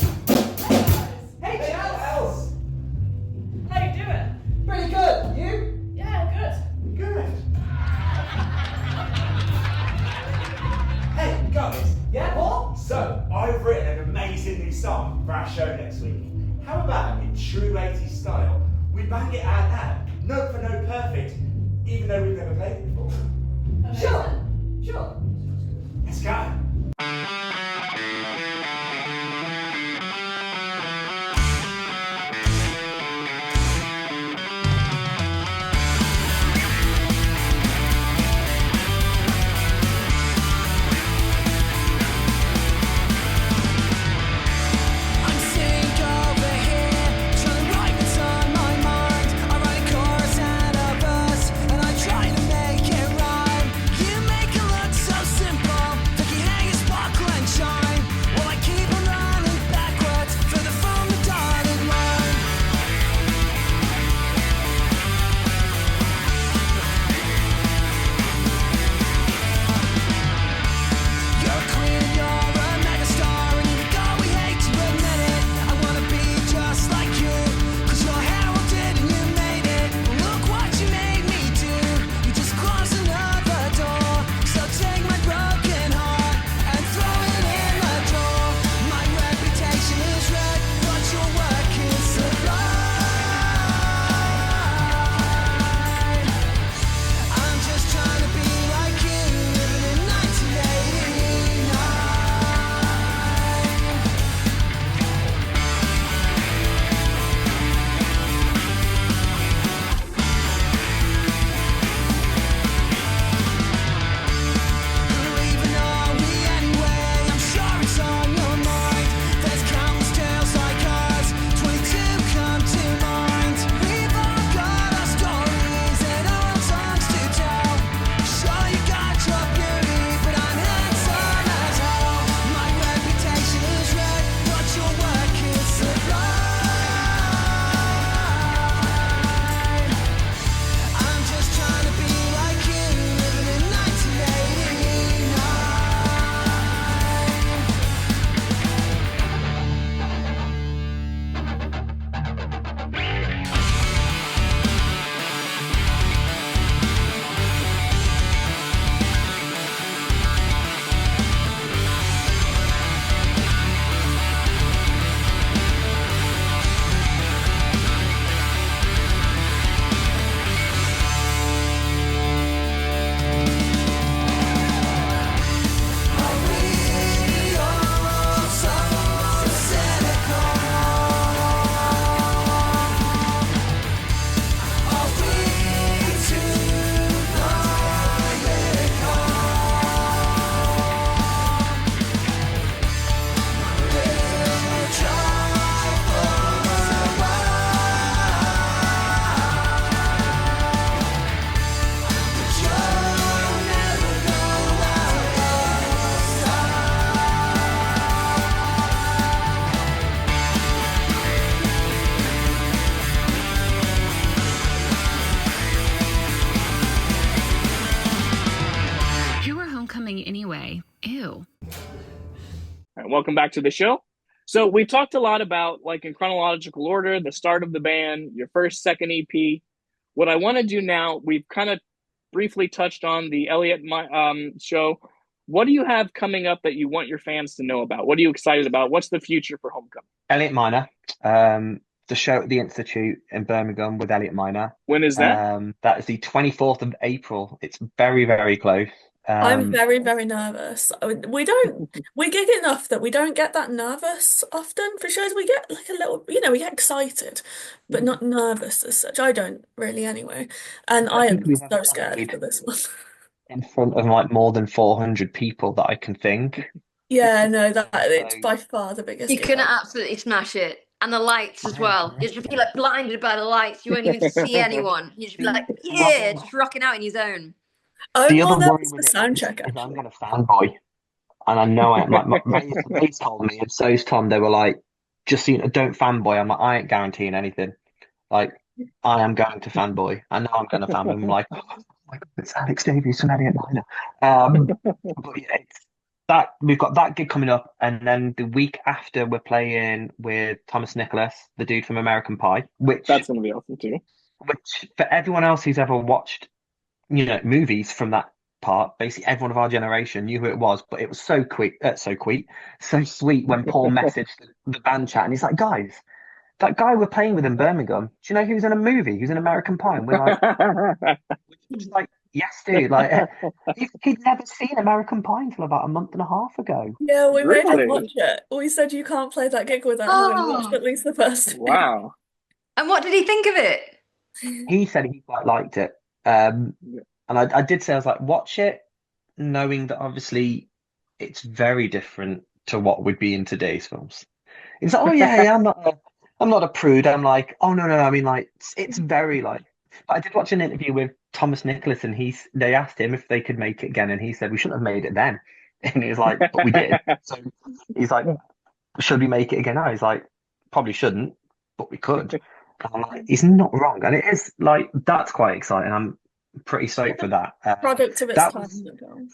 Hey, Charles! How you doing? Pretty good. You? Yeah, good. Good. Hey, guys. Yeah, what? So, I've written an amazing new song for our show next week. How about, in true 80s style, we bang it out now, note for note perfect, even though we've never played it before? Sure. Let's go. Try to make it rhyme. You make it look so simple. Think you Ew. All right, welcome back to the show. So we talked a lot about, like, in chronological order, the start of the band, your first, second EP. What I want to do now, we've kind of briefly touched on the Elliot show. What do you have coming up that you want your fans to know about? What are you excited about? What's the future for Homecoming? Elliot Minor, the show at the Institute in Birmingham with Elliot Minor. When is that? That is the 24th of April. It's very, very close. I'm very, very nervous. We gig enough that we don't get that nervous often for shows. We get like a little, we get excited, but not nervous as such. I don't really anyway. And I am think we have so scared played for this one. in front of like more than 400 people that I can think. Yeah, no, it's by far the biggest You're gig gonna I've- absolutely smash it. And the lights as well. You'll just be like blinded by the lights. You won't even see anyone. You just be like, yeah, just rocking out in your zone. I'm The more other worry nervous for with it sound is check, I'm actually. going to fanboy. And I know I am. Like, Ray told me, and so's Tom. They were like, just so you know, don't fanboy. I'm like, I ain't guaranteeing anything. Like, I am going to fanboy. I know I'm going to fanboy. I'm like, oh my God, it's Alex Davies from Elliot Minor. But yeah, we've got that gig coming up, and then the week after we're playing with Thomas Nicholas, the dude from American Pie, which That's going to be awesome too. which for everyone else who's ever watched, movies from that part, basically everyone of our generation knew who it was, but it was so sweet when Paul messaged the band chat, and he's like, guys, that guy we're playing with in Birmingham, do you know he was in a movie? He was in American Pie. And we're like, yes, dude. Like, he'd never seen American Pie until about a month and a half ago. Yeah, we made Really? him watch it. We said you can't play that gig without having watched Oh. at least the first two. Wow. And what did he think of it? He said he quite liked it. And I did say, I was like, watch it, knowing that obviously it's very different to what would be in today's films. He's like, oh yeah, I'm not a prude. I'm like, oh no, I mean, like, it's very like. I did watch an interview with Thomas Nicholas, and they asked him if they could make it again, and he said we shouldn't have made it then. And he was like, but we did. So he's like, should we make it again now? He's like, probably shouldn't, but we could. And I'm like, he's not wrong, and it is like, that's quite exciting. I'm pretty stoked for that. Product of its that time. was- that film.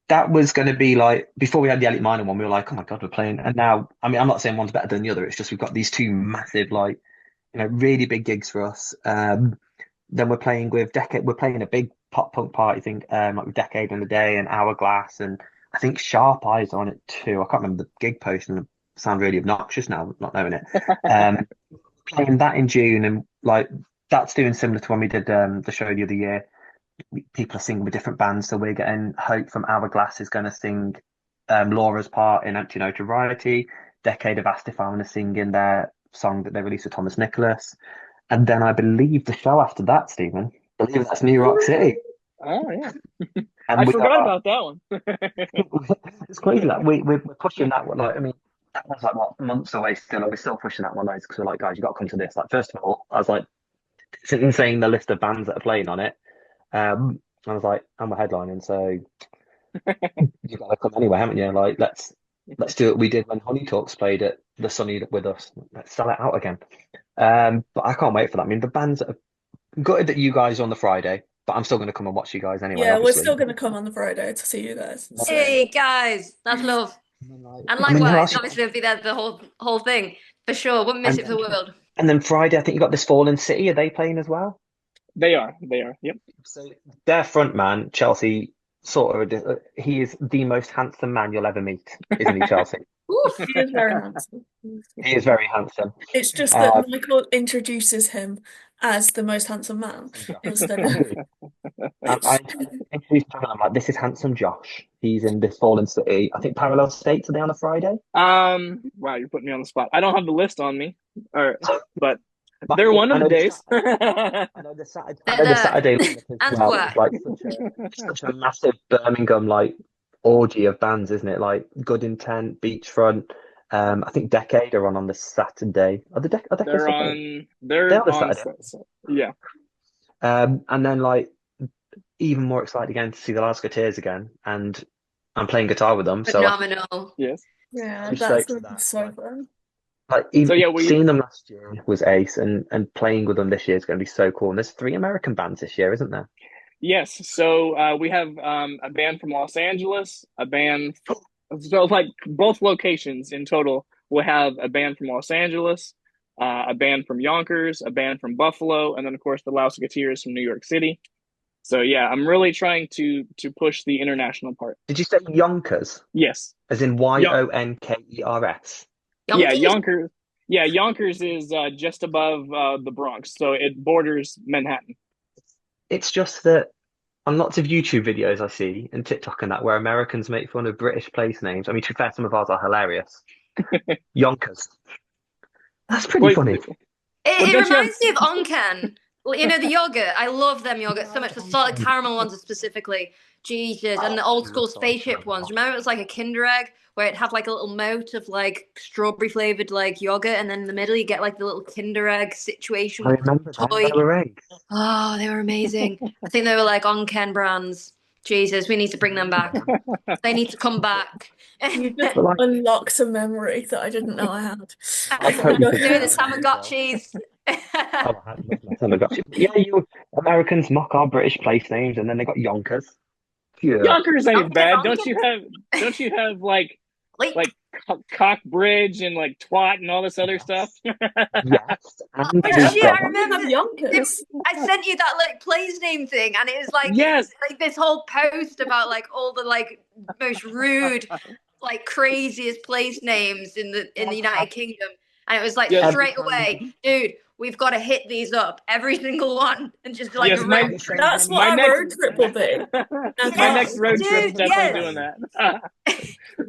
That was going to be like, before we had the Elliot Minor one, we were like, oh my God, we're playing. And now, I mean, I'm not saying one's better than the other. It's just we've got these two massive, like, really big gigs for us. Then we're playing with Decade. We're playing a big pop punk party thing, like with Decade in the Day and Hourglass, and I think Sharp Eyes are on it too. I can't remember the gig post, and I sound really obnoxious now, not knowing it. Playing that in June, and like that's doing similar to when we did the show the other year. People are singing with different bands, so we're getting Hope from Hourglass is going to sing Laura's part in Empty Notoriety. Decade have asked if I want to sing in their song that they released with Thomas Nicholas. And then I believe the show after that, Stephen, I believe that's New York City. Oh yeah. And I we forgot are- about that one. It's crazy. Like we're pushing that one. Like, I mean, that one's like what, months away still, and we're still pushing that one loads because we're like, guys, you got to come to this. Like, first of all, I was like, sitting saying the list of bands that are playing on it. I was like, I'm a headlining, so you got to come anyway, haven't you? Like, let's do what we did when Honey Talks played at the Sunny with us. Let's sell it out again. But I can't wait for that. I mean, the bands that are gutted that you guys are on the Friday, but I'm still going to come and watch you guys anyway. Yeah, we're obviously. still going to come on the Friday to see you guys. So- Hey guys, that's love. And I mean, likewise, who else- obviously, I'll be there the whole thing for sure. Wouldn't miss it for the world. And then Friday, I think you got this Fallen City. Are they playing as well? They are. Yep. So their front man, Chelsea, he is the most handsome man you'll ever meet, isn't he, Chelsea? Oof. He is very handsome. He is very handsome. It's just that Michael introduces him as the most handsome man instead of. I introduced him and I'm like, this is handsome Josh. He's in this Fallen City. I think Parallel States are they on a Friday? Wow, you're putting me on the spot. I don't have the list on me, but they're one of the days. I know the Saturday lineup as well. It's like such a massive Birmingham like orgy of bands, isn't it? Like Good Intent, Beachfront. I think Decade are on the Saturday. Are Decade They're Saturday? on. They're They're on the on. Saturday. Yeah. And then like even more excited again to see the Lasketeers again, and I'm playing guitar with them. So Phenomenal. Yes. Yeah, I'm that's stoked for going to be that. so fun. like even So, yeah, seeing them last year was ace, and playing with them this year is going to be so cool. And there's 3 American bands this year, isn't there? Yes, so we have a band from Los Angeles, so like both locations in total will have a band from Los Angeles, a band from Yonkers, a band from Buffalo, and then of course the Louseketeers from New York City. So yeah, I'm really trying to push the international part. Did you say Yonkers? Yes. As in Yonkers? Yeah, Yonkers? Yonkers. Yeah, Yonkers is just above the Bronx, so it borders Manhattan. It's just that on lots of YouTube videos I see and TikTok and that where Americans make fun of British place names. I mean, to be fair, some of ours are hilarious. Yonkers. That's pretty Wait, funny. It don't you reminds me of Onken. You know, the yogurt. I love them yogurt so much. The salted caramel ones specifically. Jesus. And the old school spaceship ones. Remember it was like a Kinder Egg where it had like a little moat of like strawberry flavored like yogurt, and then in the middle you get like the little Kinder Egg situation I with remember the that. toy. They were eggs. Oh, they were amazing. I think they were like Onken brands. Jesus, we need to bring them back. They need to come back. You just But like, unlocked a memory that I didn't know I had. I totally think Doing the about it as well. Tamagotchis. Oh, I love my Tamagotchi. Yeah, you Americans mock our British place names, and then they got Yonkers. Yeah. Yonkers ain't Yonkers, bad. Yonkers. Don't you have like Like, Cockbridge and like twat and all this other stuff? Yes, and Wait, we've shit, I got remember have Yonkers. I sent you that like place name thing, and it was like Yes. like this whole post about like all the like most rude, like craziest place names in the United Kingdom, and it was like Yes. straight away, dude, we've got to hit these up, every single one, and just like Yes, my- rip- That's what My our next- road trip will be. My Yes, next road trip is dude, definitely yes. doing that.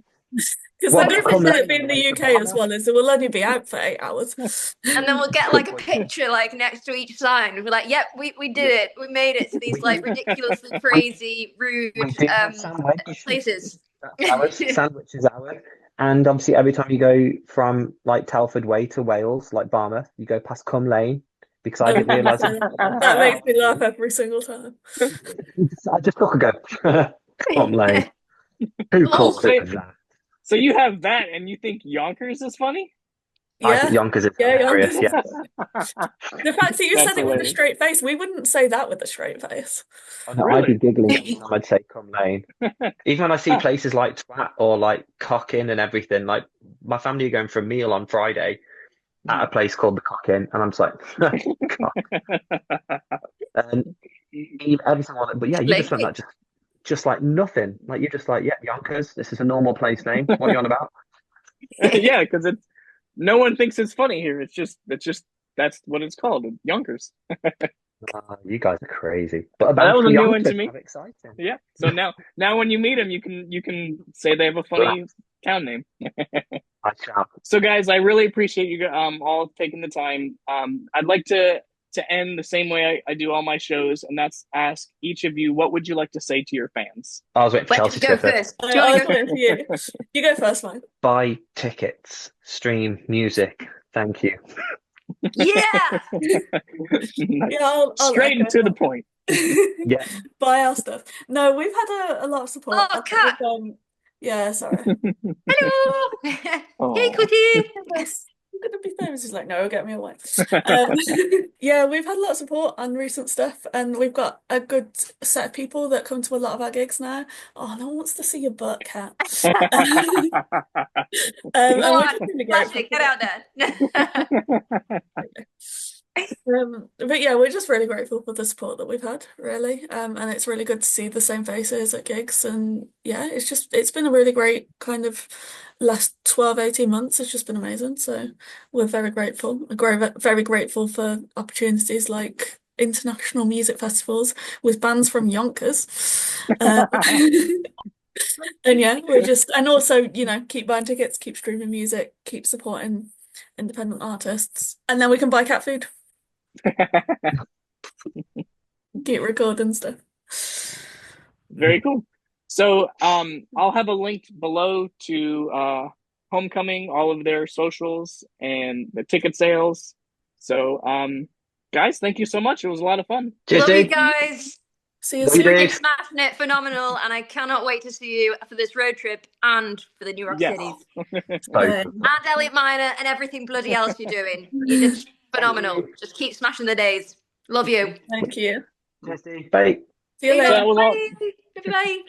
Because What the difference comment- with it being the UK as well is it will only be out for 8 hours. and then we'll get like a picture like next to each sign. We'll be like, yep, we did it. We made it to these like ridiculously crazy, rude we do have sandwich. places. That's ours. Sandwich is ours. And obviously, every time you go from like Telford Way to Wales, like Barmouth, you go past Cum Lane because I didn't realise. That makes me laugh every single time. I just took a go. Cum Lane. Who calls it that? So you have that, and you think Yonkers is funny? I Yeah. think Yonkers is Yeah, hilarious. Yonkers. Yeah. The fact that you That's said it with a hilarious. straight face, we wouldn't say that with a straight face. I know, Really? I'd be giggling every time I'd say Cum Lane. Even when I see places like Twat or like Cockin and everything, like my family are going for a meal on Friday at a place called the Cockin, and I'm just like, Cock. And every single one, but yeah, you just went like just like nothing. Like you're just like, yeah, Yonkers, this is a normal place name. What are you on about? Yeah, because no one thinks it's funny here. It's just that's what it's called, Yonkers. You guys are crazy. But That was a new one Yonkers, to me. how exciting. Yeah. So now when you meet them, you can say they have a funny town name. I shall. So guys, I really appreciate you all taking the time. I'd like to end the same way I do all my shows, and that's ask each of you, what would you like to say to your fans? I was waiting for Wait, Chelsea to go go first. first. Do you I want was to go waiting for you. You go first, Mike. Buy tickets, stream music. Thank you. Yeah. Yeah, I'll Straight echo and to the that. point. Yeah. Buy our stuff. No, we've had a lot of support. Oh, I think cat. we've, yeah, sorry. Hello. Aw. Hey, Cookie. Yes, I'm gonna be famous. He's like, no, get me away. Yeah, we've had a lot of support on recent stuff, and we've got a good set of people that come to a lot of our gigs now. Oh, no one wants to see your butt, Cat. And Go we're on, just really Smash grateful it, get out there. But yeah, we're just really grateful for the support that we've had, really. And it's really good to see the same faces at gigs. And yeah, it's been a really great kind of last 12, 18 months. It's just been amazing. So we're very grateful. We're very grateful for opportunities like international music festivals with bands from Yonkers. And yeah, and also, keep buying tickets, keep streaming music, keep supporting independent artists, and then we can buy cat food. Keep recording stuff. Very cool. So I'll have a link below to Homecoming, all of their socials and the ticket sales. So guys, thank you so much. It was a lot of fun. Cheers, Love you dude. guys. See you Love you, soon. dude. You're smashing it, phenomenal, and I cannot wait to see you for this road trip and for the New Rock Yes. Cities Both. and Elliot Minor and everything bloody else you're doing. You're just phenomenal. Just keep smashing the days. Love you. Thank you. Cheers, dude. Bye. See you See you later. That was all. Bye. Bye.